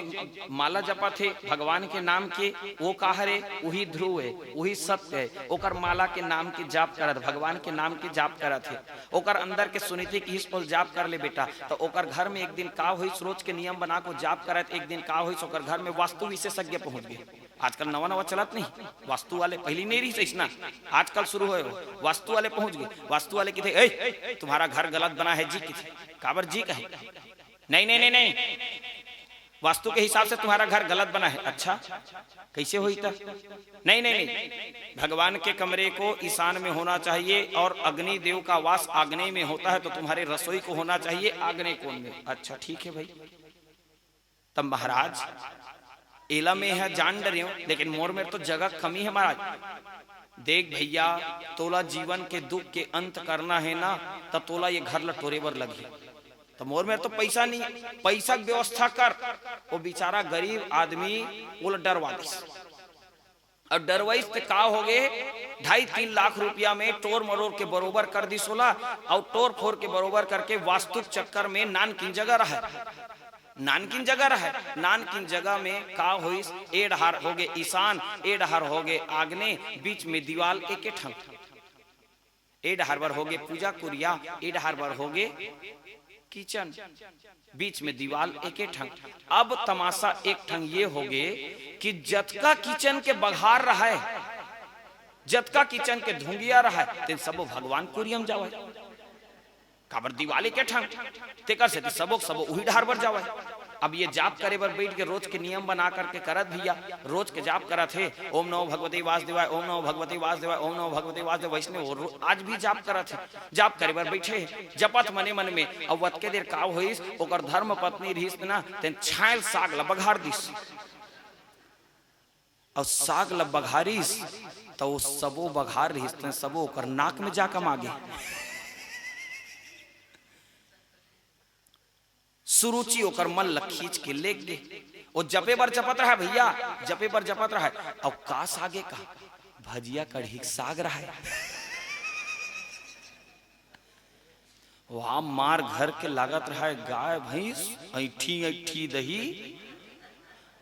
माला जपा थे भगवान के नाम के, वो काहरे वही ध्रुव है, वही सत्य है। ओकर माला के नाम के जाप करत, भगवान के नाम के जाप करत है। ओकर अंदर के सुनीति की हिस्पोल जाप कर ले बेटा। तो ओकर घर में एक दिन का हुई, रोज के नियम बना को जाप करत, एक दिन का हुई ओकर घर में वास्तु विशेषज्ञ पहुंच गए। आजकल नवा नवा चलत नहीं, वास्तु वाले पहली नहीं रही ना, आजकल शुरू हो, वास्तु वाले पहुंच गए। वास्तु वाले की थे, तुम्हारा घर गलत बना है जी, की काबर जी कहे, नहीं नहीं नहीं नहीं, वास्तु के हिसाब से तुम्हारा घर गलत बना है। अच्छा कैसे हुई था, नहीं नहीं नहीं, भगवान के कमरे को ईशान में होना चाहिए और अग्नि देव का वास आग्नेय में होता है, तो तुम्हारे रसोई को होना चाहिए आग्नेय कोण में। अच्छा ठीक है भाई। तब महाराज एला में है जान डरे हो, लेकिन मोर में तो जगह कमी है महाराज। देख भैया, तोला जीवन के दुख के अंत करना है ना, तब तोला ये घर लटोरे बर लगी। तो मोर में तो पैसा नहीं, पैसा व्यवस्था कर। वो बेचारा गरीब आदमी वो डरवा दिस, और डरवाइस तो का हो गए, 2.5-3 लाख रुपया में टोर मरोड़ के बरोबर कर दी सोला, और टोर फोर के बरोबर करके वास्तु चक्कर में नानकिन जगह रहा, नानकिन जगह रहा, नानकिन जगह में का हुई, एडहार हो गए ईशान, एडहार हो गए आग्नेय, बीच में दीवाल एक ठंग, एडहार बर हो गए पूजा कुरिया, एडहार बर हो गए किचन, बीच में दीवाल एक ठंग। अब तमाशा एक ठंग ये हो गए कि जतका किचन के बघार रहा है, जतका किचन के धुंगिया रहा है, तेन सबो भगवान कुरियम जावे, काबर दिवाली के ठंग तेकर से सबो उही ढार बर जावे। अब ये जाप करे बर बैठ के रोज के नियम बना करके करत भैया, रोज के जाप करत है, ओम नमो भगवते वासुदेवाय, ओम नमो भगवते वासुदेवाय, ओम नमो भगवते वासुदेव, वैष्णव आज भी जाप करत है। जाप करे बर बैठे जपत मने मन में, अब वत के देर का होइस, ओकर धर्म पत्नी रहिस ना, तेन छायल साग ल बघार दिस, और साग ल बघारिस तो सबो बघार रहिस, तेन सबो ओकर नाक में जाकर मागे। सुरुचि ओकर मन ल खींच के ले गए, वो जपे बर जपत रहा भैया, जपे बर जपत रहा, और का सागे का भजिया कढ़ी साग रहा है। वहां मार घर के लागत रहा है, गाय भैंस ऐठी ऐठी दही,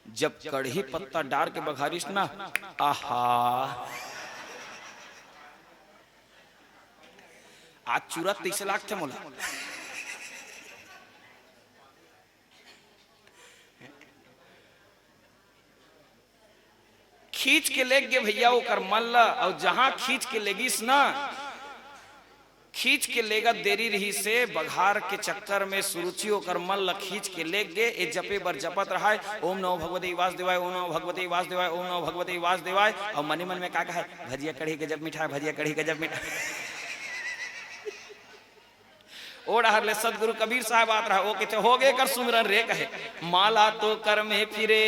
जब कढ़ी पत्ता डार के बघारिस ना, आहा आज चूरत 30 लाख थे मोला। खींच के ले गए भैया ओकर मल्ला, और जहां खींच के लेगिस ना, खींच के लेगा देरी रही से बघार के चक्कर में सुरुचि ओकर मल्ला खींच के ले गए। ए जपे बर जपत रहा है, ओम नमो भगवते वासुदेवाय, ओम नमो भगवते वासुदेवाय, ओम नमो भगवते वासुदेवाय, और मने मन में का कहा है, भजिया कढ़ी गजब मीठा, भजिया कढ़ी गजब मीठा। ओढ़ हरले सदगुरु कबीर साहब बात रहा वो कहते हो गए कर सुमिरन रे कहे माला तो कर में फिरे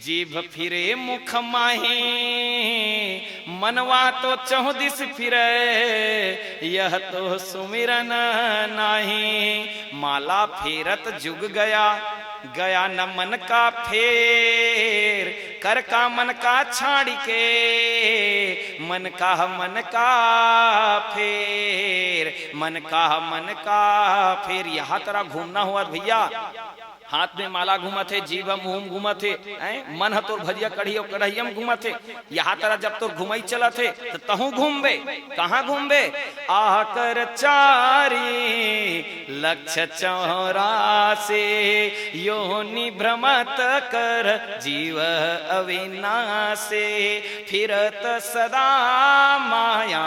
जीभ फिरे मुख माही मनवा तो चौदिस फिरे यह तो सुमिरन नाही माला फेरत जुग गया गया न मन का फेर कर का मन का छाड़ के मन का फेर मन का फेर यहाँ तरह घूमना हुआ भैया हाथ में माला घूमत है जीव मुंह घूमत है मन ह तोर भजिया कढ़ी और कढ़ैयम घूमत है यहाँ तरह जब तोर घुमई चलत है तो तहू घूमबे कहाँ घूमबे आह कर चारी लक्ष्य 84 योनि भ्रमत कर जीव अविनाशे फिरत सदा माया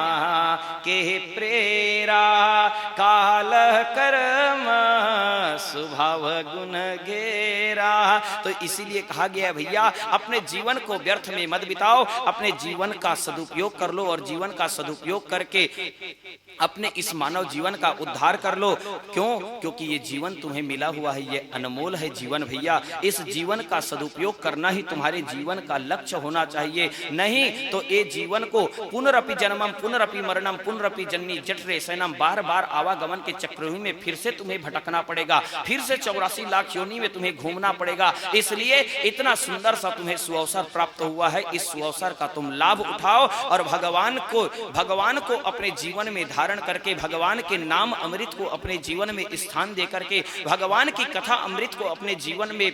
के प्रेरा काल कर्म स्वभाव गुण घेरा। तो इसीलिए कहा गया भैया अपने जीवन को व्यर्थ में मत बिताओ, अपने जीवन का सदुपयोग कर लो और जीवन का सदुपयोग करके अपने इस मानव जीवन का उद्धार कर लो। क्यों? क्योंकि ये जीवन तुम्हें मिला हुआ है, ये अनमोल है जीवन भैया। इस जीवन का सदुपयोग करना ही तुम्हारे जीवन का लक्ष्य होना चाहिए, नहीं तो ये जीवन को पुनरपि जन्मम पुनरपि मरणम पुनरपि जन्नी जठरे सैनम बार बार आवागमन के चक्रव्यूह में फिर से तुम्हें भटकना पड़ेगा, फिर से 84 लाख योनि में तुम्हें घूमना पड़ेगा। इसलिए इतना सुंदर सा तुम्हें सुअवसर प्राप्त हुआ है, इस सुअवसर का तुम लाभ उठाओ और भगवान को अपने जीवन में धारण करके भगवान के नाम अमृत को अपने जीवन में स्थान दे करके भगवान की कथा अमृत को अपने जीवन में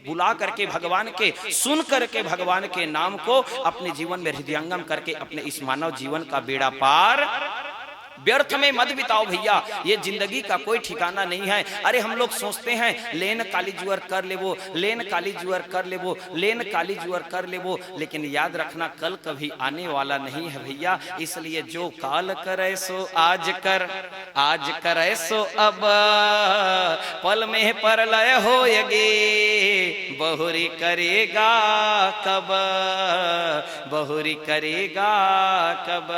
बुला करके भगवान के सुन करके भगवान के नाम को अपने जीवन में हृदयंगम करके अपने इस मानव जीवन का बेड़ा पार व्यर्थ में मत बिताओ भैया। ये जिंदगी का कोई ठिकाना नहीं है। अरे हम लोग सोचते हैं लेन काली जुअर कर लेवो, लेन काली जुअर कर लेवो, लेन काली जुअर कर लेवो, लेकिन याद रखना कल कभी आने वाला नहीं है भैया। इसलिए जो काल करे सो आज कर, आज करे सो अब, पल में परलय होएगे, बहुरी करेगा कब, बहुरी करेगा कब।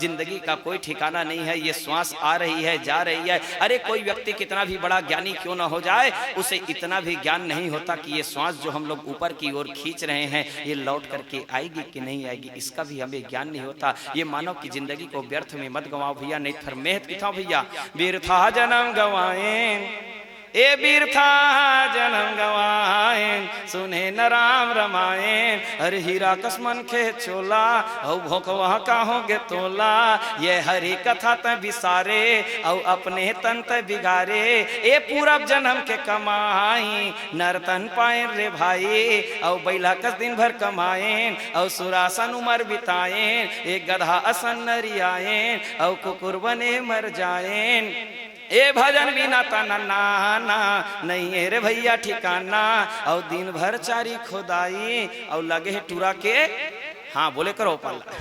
जिंदगी का कोई ठिकाना नहीं है, ये श्वास आ रही है जा रही है। अरे कोई व्यक्ति कितना भी बड़ा ज्ञानी क्यों ना हो जाए, उसे इतना भी ज्ञान नहीं होता कि ये श्वास जो हम लोग ऊपर की ओर खींच रहे हैं ये लौट करके आएगी कि नहीं आएगी, इसका भी हमें ज्ञान नहीं होता। ये मानव की जिंदगी को व्यर्थ में मत गवाओ भैया, नहीं फिर मेहनत किथा भैया। बिरथा जन्म गवाएं ए बिरथा जन्म गवाएं, सुने न राम रमायण, अरे हीरा कसमन खे चोला औ भोकवा काहोगे तोला, ये हरि कथा त बिसारे औ अपने तन त बिगारे, ए पूरब जन्म के कमाई नरतन पाए रे भाई, औ बैला कस दिन भर कमाएं औ सुरासन उमर बिताएं, एक गधा असन नरियाएं औ कुकुर बने मर जाएं, ए भजन बिना तना नाना नहीं है रे भैया ठिकाना, और दिन भर चारी खुदाई और लगे है टूरा के, हाँ बोले करो पाला,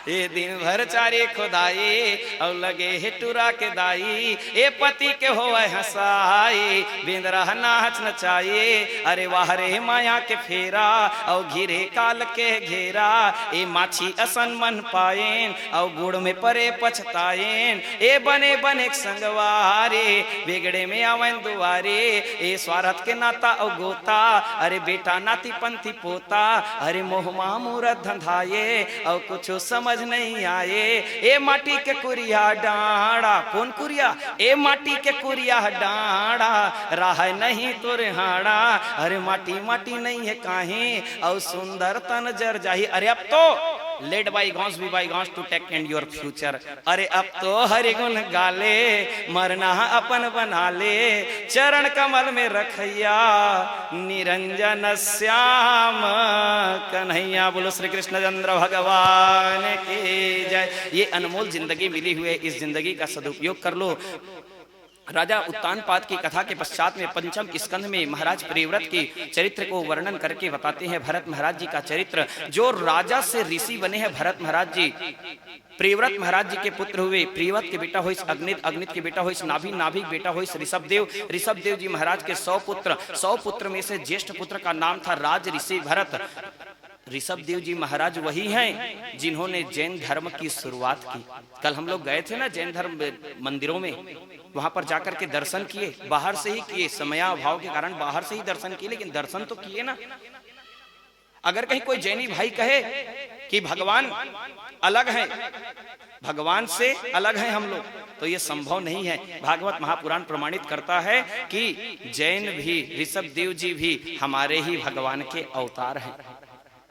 ए दिन भर चारी खुदाई और लगे है टूरा के दाई, ए पति के हो हंसाई बिंदरा नाच नचाई, अरे वाह रे माया के फेरा और घिरे काल के घेरा, ए माछी असन मन पाएन और गुड़ में परे पछताएन, ए बने बने संगवारे बिगड़े में आवन दुआरे, ए स्वार्थ के नाता और गोता, अरे बेटा नाती पंथी पोता, अरे मोहमा मूरत धंधाए और कुछ समझ नहीं आए, ए माटी के कुरिया डाड़ा, कौन कुरिया, ए माटी के कुरिया डाड़ा, राह नहीं तुर हाड़ा, अरे माटी माटी नहीं है काहे और सुंदर तन जर जाही, अरे अब तो let bygones be bygones to take and your future, अरे अब तो हरि गुण गाले मरना अपन बना ले, चरण कमल में रखैया निरंजन श्याम कन्हैया, बोलो श्री कृष्ण चंद्र भगवान की जय। ये अनमोल जिंदगी मिली हुई है, इस जिंदगी का सदुपयोग कर लो। राजा उत्तानपाद की कथा के पश्चात में पंचम स्कंध में महाराज प्रियव्रत की चरित्र को वर्णन करके बताते हैं भरत महाराज जी का चरित्र। जो राजा से ऋषि बने हैं भरत महाराज जी, प्रियव्रत महाराज जी के पुत्र हुए, प्रियव्रत के बेटा हो इस अग्नित, अग्नित के बेटा हो इस नाभि, नाभि के बेटा हो इस ऋषभदेव, ऋषभदेव जी महाराज के 100 पुत्र, 100 पुत्र में से ज्येष्ठ पुत्र का नाम था राज ऋषि भरत। ऋषभ देव जी महाराज वही हैं जिन्होंने जैन धर्म की शुरुआत की। कल हम लोग गए थे ना जैन धर्म मंदिरों में, वहां पर जाकर के दर्शन किए, बाहर से ही किए, समयाभाव के कारण बाहर से ही दर्शन किए, लेकिन दर्शन तो किए ना। अगर कहीं कोई जैनी भाई कहे कि भगवान अलग है, भगवान से अलग हैं हम लोग, तो ये संभव नहीं है। भागवत महापुराण प्रमाणित करता है कि जैन भी, ऋषभ देव जी भी हमारे ही भगवान के अवतार हैं,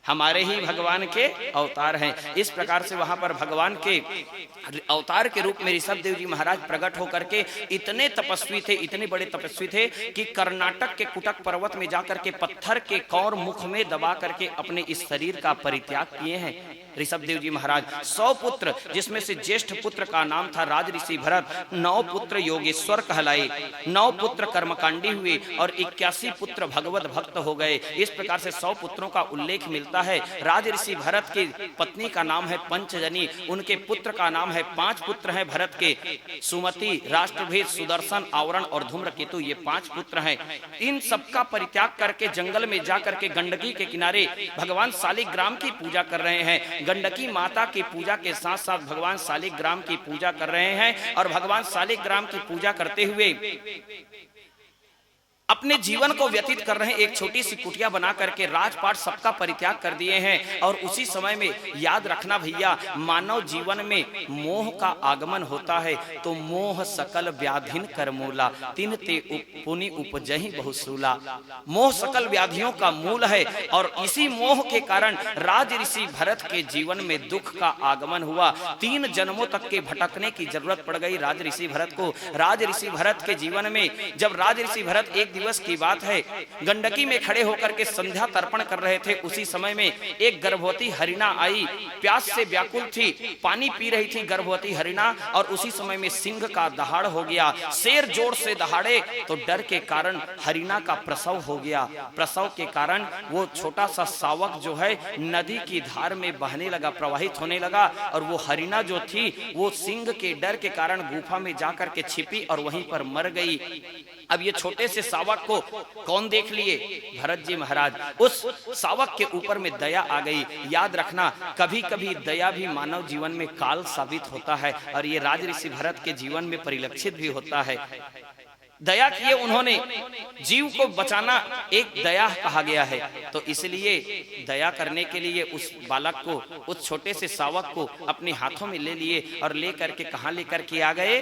हमारे ही भगवान के अवतार हैं। इस प्रकार से वहां पर भगवान के अवतार के रूप में ऋषभ देव जी महाराज प्रकट होकर के इतने तपस्वी थे, इतने बड़े तपस्वी थे कि कर्नाटक के कुटक पर्वत में जाकर के पत्थर के कौर मुख में दबा करके अपने इस शरीर का परित्याग किए हैं ऋषभ देव जी महाराज। 100 पुत्र, जिसमें से ज्येष्ठ पुत्र का नाम था राज ऋषि भरत, 9 पुत्र योगेश्वर कहलाए, 9 पुत्र कर्मकांडी हुए और 81 पुत्र भगवत भक्त हो गए। इस प्रकार से 100 पुत्रों का उल्लेख मिलता है। राज ऋषि भरत की पत्नी का नाम है पंचजनी, उनके पुत्र का नाम है, 5 पुत्र हैं भरत के, सुमति, राष्ट्रभेद, सुदर्शन, आवरण और धूम्रकेतु, ये 5 पुत्र हैं। इन सबका परित्याग करके जंगल में जाकर के गंडकी के किनारे भगवान शालिग्राम की पूजा कर रहे हैं। गंडकी माता की पूजा के साथ साथ भगवान शालिग्राम की पूजा कर रहे हैं और भगवान शालिग्राम की पूजा करते हुए अपने जीवन को व्यतीत कर रहे हैं। एक छोटी सी कुटिया बना करके राजपाट सबका परित्याग कर दिए हैं। और उसी समय में याद रखना भैया, मानव जीवन में मोह का आगमन होता है तो मोह सकल व्याधिन कर मूला, तिन ते पुनि उपजहि बहुसूला। मोह सकल व्याधियों का मूल है और इसी मोह के कारण राज ऋषि भरत के जीवन में दुख का आगमन हुआ। 3 जन्मों तक के भटकने की जरूरत पड़ गई राज ऋषि भरत को। राज ऋषि भरत के जीवन में जब राज ऋषि भरत एक दिवस की बात है, गंडकी में खड़े होकर के संध्या तर्पण कर रहे थे, उसी समय में एक गर्भवती हरिणा आई, प्यास से व्याकुल थी, पानी पी रही थी गर्भवती हरिणा, और उसी समय में सिंह का दहाड़ हो गया। शेर जोर से दहाड़े तो डर के कारण हरिणा का प्रसव हो गया। प्रसव के कारण वो छोटा सा शावक जो है नदी की धार में बहने लगा, प्रवाहित होने लगा, और वो हरिणा जो थी वो सिंह के डर के कारण गुफा में जाकर के छिपी और वहीं पर मर गई। अब ये छोटे से शावक को कौन देख लिए? भरत जी महाराज। उस शावक के ऊपर में दया आ गई। याद रखना, कभी कभी दया भी मानव जीवन में काल साबित होता है और ये राज ऋषि भरत के जीवन में परिलक्षित भी होता है। दया किए उन्होंने, जीव को बचाना एक दया कहा गया है, तो इसलिए दया करने के लिए उस बालक को, उस छोटे से शावक को अपने हाथों में ले लिए और लेकर के कहां लेकर के आ गए?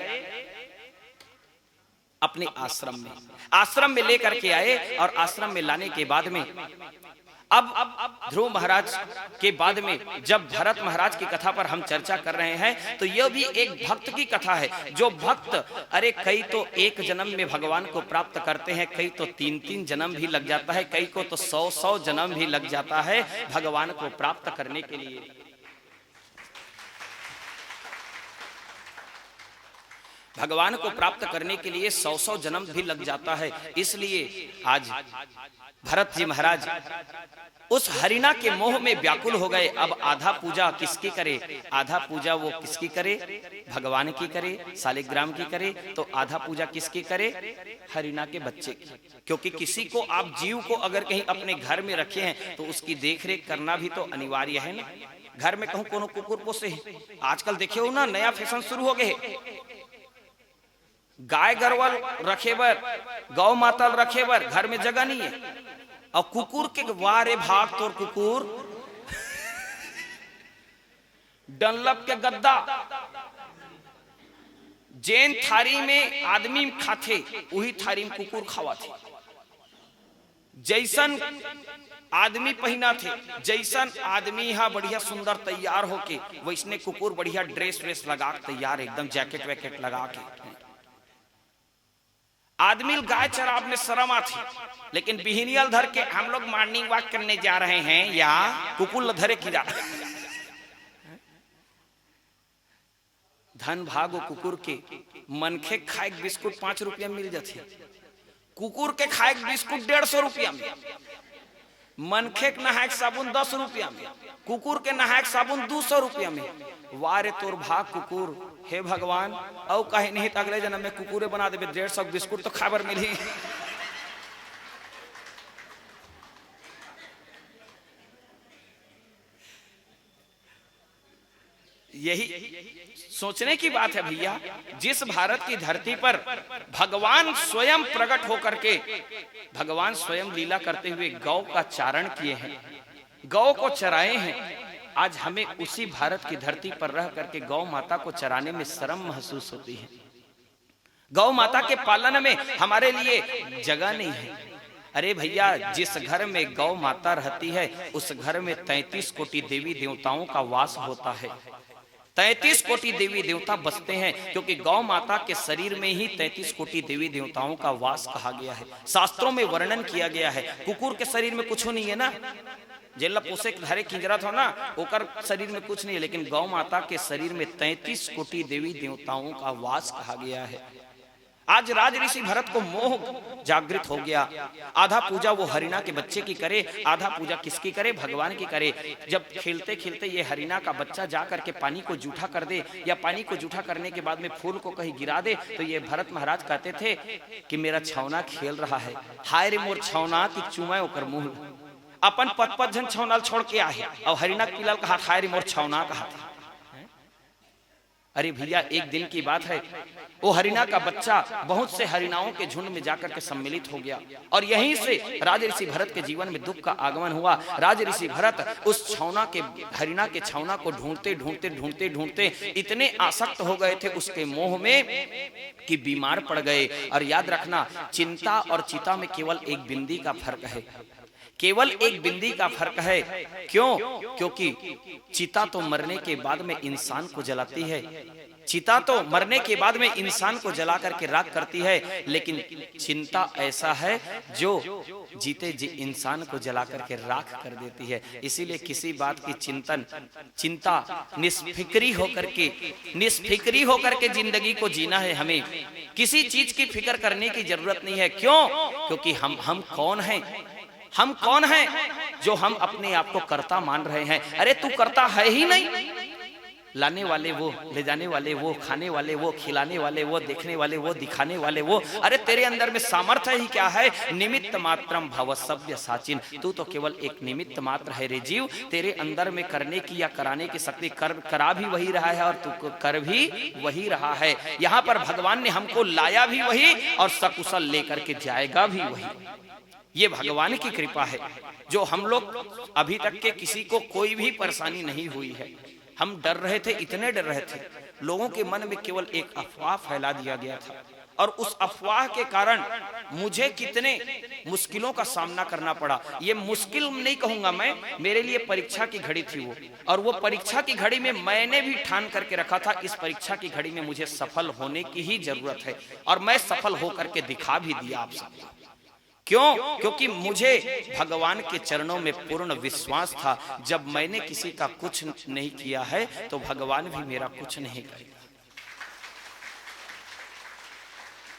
अपने आश्रम में। आश्रम में लेकर के आए और आश्रम में लाने के बाद में अब ध्रुव महाराज के बाद में जब भरत महाराज की कथा पर हम चर्चा कर रहे हैं तो यह भी एक भक्त की कथा है। जो भक्त, अरे कई तो 1 जन्म में भगवान को प्राप्त करते हैं, कई तो 3-3 जन्म भी लग जाता है, कई को तो 100-100 जन्म भी लग जाता है भगवान को प्राप्त करने के लिए। भगवान को प्राप्त करने के लिए 100-100 जन्म भी लग जाता है। इसलिए आज भरत जी महाराज उस हरिणा के मोह में व्याकुल हो गए। अब आधा पूजा किसकी करे? आधा पूजा वो किसकी करे? भगवान की करे, शालिग्राम की करे, तो आधा पूजा किसकी करे? हरिणा के बच्चे की। क्योंकि किसी को, आप जीव को अगर कहीं अपने घर में रखे हैं तो उसकी देखरेख करना भी तो अनिवार्य है ना। घर में कहूं कोनो कुकुर पोसे, आजकल देखे हो ना, नया फैशन शुरू हो गए, गाय गरवल रखे बर, गौ माता रखे बर घर में जगह नहीं है, और कुकुर के वारे भाग तोर कुकुर डनलप के गद्दा, जैन थारी में आदमी खाते वही थारी में कुकुर खावा थे। जैसन आदमी पहना थे, जैसन आदमी यहाँ बढ़िया सुंदर तैयार होके, वैसने कुकुर बढ़िया ड्रेस व्रेस लगा तैयार, एकदम जैकेट वैकेट लगा के। आदमी गाय चराब में शर्म आती, लेकिन बिहनियल धर के हम लोग मॉर्निंग वॉक करने जा रहे हैं या कुकुर धरे की जा धन भागो कुकुर के। मनखे खाए बिस्कुट 5 रुपया मिल जाती, कुकुर के खाए बिस्कुट 150 रुपया में, मनखे के नहाए साबुन 10 रुपया में, कुकुर के नहाए साबुन 200 रुपया में। वारे तोर भाग कुकुर, हे भगवान, औ कहे नहीं तो अगले जन्म में कुकुरे बना देवे, 150 बिस्कुट तो खबर मिली। यही सोचने की बात है भैया, जिस भारत की धरती पर भगवान स्वयं प्रकट होकर के, भगवान स्वयं लीला करते हुए गौ का चारण किए हैं, गौ को चराए हैं, आज हमें उसी भारत की धरती पर रह करके गौ माता को चराने में शर्म महसूस होती है। गौ माता के पालन में हमारे लिए जगह नहीं है। अरे भैया, जिस घर में गौ माता रहती है उस घर में 33 कोटि देवी देवताओं का वास होता है। 33 कोटि देवी देवता बसते हैं, क्योंकि गौ माता के शरीर में ही 33 कोटि देवी देवताओं का वास कहा गया है। शास्त्रों में वर्णन किया गया है। कुकुर के शरीर में कुछ नहीं है ना, जेला पोसे धारे किंजरा था ना, ओकर शरीर में कुछ नहीं है, लेकिन गौ माता के शरीर में 33 कोटि देवी देवताओं का वास कहा गया है। आज राज ऋषि भरत को मोह जागृत हो गया। आधा पूजा वो हरिणा के बच्चे की करे, आधा पूजा किसकी करे, भगवान की करे। जब खेलते खेलते ये हरिणा का बच्चा जा करके पानी को जूठा कर दे, या पानी को जूठा करने के बाद में फूल को कहीं गिरा दे, तो ये भरत महाराज कहते थे कि मेरा छौना खेल रहा है, हाय रे मोर छौना की चुमा ओकर मुंह। अपन पत पत जन छौना छोड़ के आए और हरिणा पिलाल कहा हाय रे मोर छौना कहा था। अरे भैया, एक दिन की बात है, वो हरिणा का बच्चा बहुत से हरिणाओं के झुंड में जाकर के सम्मिलित हो गया, और यहीं से राज ऋषि भरत के जीवन में दुख का आगमन हुआ। राज ऋषि भरत उस छौना के, हरिणा के छौना को ढूंढते ढूंढते ढूंढते ढूंढते इतने आसक्त हो गए थे उसके मोह में कि बीमार पड़ गए। और याद रखना, चिंता और चिता में केवल एक बिंदी का फर्क है, केवल एक बिंदी का फर्क है। क्यों? क्योंकि चिता तो मरने के बाद में इंसान को जलाती है, चिता तो मरने के बाद में इंसान को जला करके राख करती है, लेकिन चिंता ऐसा है जो जीते जी इंसान को जला करके राख कर देती है। इसीलिए किसी बात की चिंता निष्फिक्री होकर के जिंदगी को जीना है। हमें किसी चीज की फिक्र करने की जरूरत नहीं है। क्यों? क्योंकि हम कौन हैं? हम कौन हैं जो हम अपने आप को कर्ता मान रहे हैं? अरे तू कर्ता है ही नहीं। लाने वाले वो, ले जाने वाले वो, खाने वाले वो, खिलाने वाले वो, देखने वाले वो, दिखाने वाले वो। अरे तेरे अंदर में सामर्थ्य ही क्या है? निमित्त मात्रम भव सव्य साचिन। तू तो केवल एक निमित्त मात्र है रे जीव। तेरे अंदर में करने की या कराने की शक्ति करा भी वही रहा है और तू कर भी वही रहा है। यहाँ पर भगवान ने हमको लाया भी वही और सकुशल लेकर के जाएगा भी वही। ये भगवान की कृपा है जो हम लोग अभी तक के किसी को कोई भी परेशानी नहीं हुई है। हम डर रहे थे, इतने डर रहे थे, लोगों के मन में केवल एक अफवाह फैला दिया गया था, और उस अफवाह के कारण मुझे कितने मुश्किलों का सामना करना पड़ा। ये मुश्किल नहीं कहूंगा मैं, मेरे लिए परीक्षा की घड़ी थी वो, और वो परीक्षा की घड़ी में मैंने भी ठान करके रखा था इस परीक्षा की घड़ी में मुझे सफल होने की ही जरूरत है, और मैं सफल होकर के दिखा भी दिया आप सबको। क्यों? क्योंकि मुझे भगवान के चरणों में पूर्ण विश्वास था। जब मैंने किसी का कुछ नहीं किया है तो भगवान भी मेरा कुछ नहीं करेगा।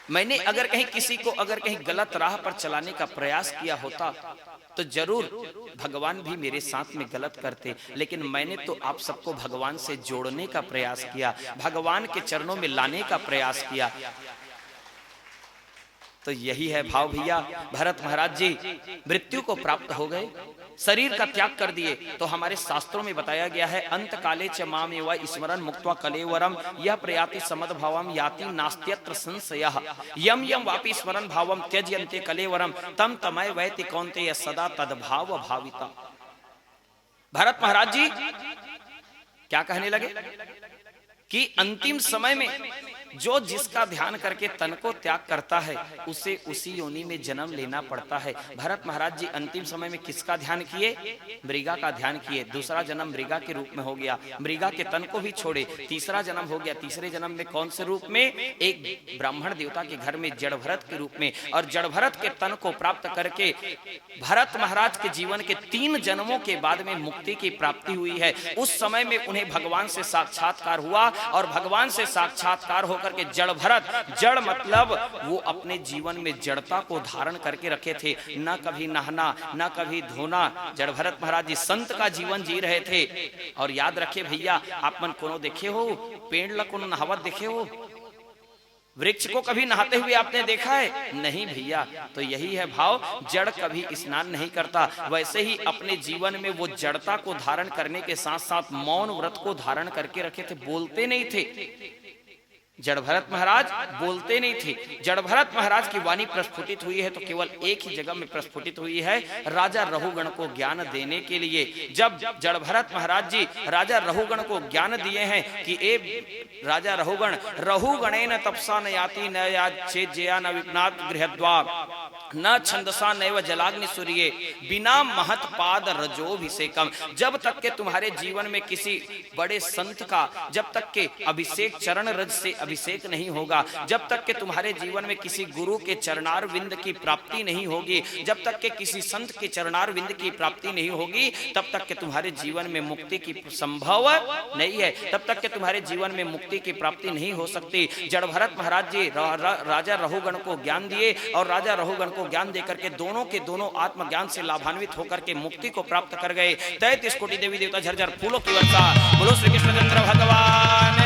मैंने अगर कहीं किसी को अगर कहीं गलत राह पर चलाने का प्रयास किया होता तो जरूर भगवान भी मेरे साथ में गलत करते, लेकिन मैंने तो आप सबको भगवान से जोड़ने का प्रयास किया, भगवान के चरणों में लाने का प्रयास किया। तो यही है भाव भैया। भरत महाराज जी मृत्यु को प्राप्त हो गए, शरीर का त्याग कर दिए। तो हमारे शास्त्रों में बताया गया है, अंत काले च मामेव स्मरण मुक्त्वा कलेवरम यह प्रयाति समद्भावम याति नास्त्यत्र संशयः यम यम वापि स्मरण भावम त्यजयन्ते कलेवरम तम तमय वैति कौन्तेय सदा तद्भाव भाविता। भरत महाराज जी क्या कहने लगे कि अंतिम समय में जो जिसका ध्यान करके तन को त्याग करता है उसे उसी योनि में जन्म लेना पड़ता है। भरत महाराज जी अंतिम समय में किसका ध्यान किए? मृगा का ध्यान किए। दूसरा जन्म मृगा के रूप में हो गया, मृगा के तन को भी छोड़े। तीसरा जन्म हो गया, तीसरे जन्म में कौन से रूप में? एक ब्राह्मण देवता के घर में जड़ भरत के रूप में। और जड़ भरत के तन को प्राप्त करके भरत महाराज के जीवन के 3 जन्मों के बाद में मुक्ति की प्राप्ति हुई है। उस समय में उन्हें भगवान से साक्षात्कार हुआ, और भगवान से साक्षात्कार होकर के जड़ भरत, जड़ मतलब वो अपने जीवन में जड़ता को धारण करके रखे थे, न कभी नहाना न कभी धोना। जड़ भरत महाराज जी संत का जीवन जी रहे थे। और याद रखे भैया, आप मन कोनो देखे हो पेड़ ला कोनो नहावत देखे हो? वृक्ष को कभी नहाते हुए आपने देखा है? नहीं भैया। तो यही है भाव, जड़ कभी स्नान नहीं करता। वैसे ही अपने जीवन में वो जड़ता को धारण करने के साथ साथ मौन व्रत को धारण करके रखे थे, बोलते नहीं थे। जड़ भरत महाराज बोलते नहीं थे। जड़ भरत महाराज की वाणी प्रस्फुटित हुई है तो केवल एक ही जगह में प्रस्फुटित हुई है, राजा रहुगण को ज्ञान देने के लिए। जब जड़ भरत महाराज जी राजा रहुगण को ज्ञान दिए हैं कि ए राजा रहुगण, रहुगणेन तपसा न याति न याचेज्या न विपनात् गृहद्वार न छंदसा नैव जलाग्नि सूर्ये बिना महत पाद रजोभिषेकम। जब तक के तुम्हारे जीवन में किसी बड़े संत का जब तक के अभिषेक चरण रज से अभिषेक नहीं होगा, जब तक के तुम्हारे जीवन में किसी गुरु के चरणार विंद की प्राप्ति नहीं होगी, जब तक के किसी संत के चरणार विंद की प्राप्ति नहीं होगी, तब तक के तुम्हारे जीवन में मुक्ति की संभव नहीं है, तब तक के तुम्हारे जीवन में मुक्ति की प्राप्ति नहीं हो सकती। जड़ भरत महाराज जी राजा रहुगण को ज्ञान दिए और राजा रहुगण को ज्ञान देकर के दोनों के दोनों आत्मज्ञान से लाभान्वित होकर के मुक्ति को प्राप्त कर गए। 33 कोटि देवी देवता झरझर फूलों की वर्षा। बोलो श्री कृष्णचंद्र भगवान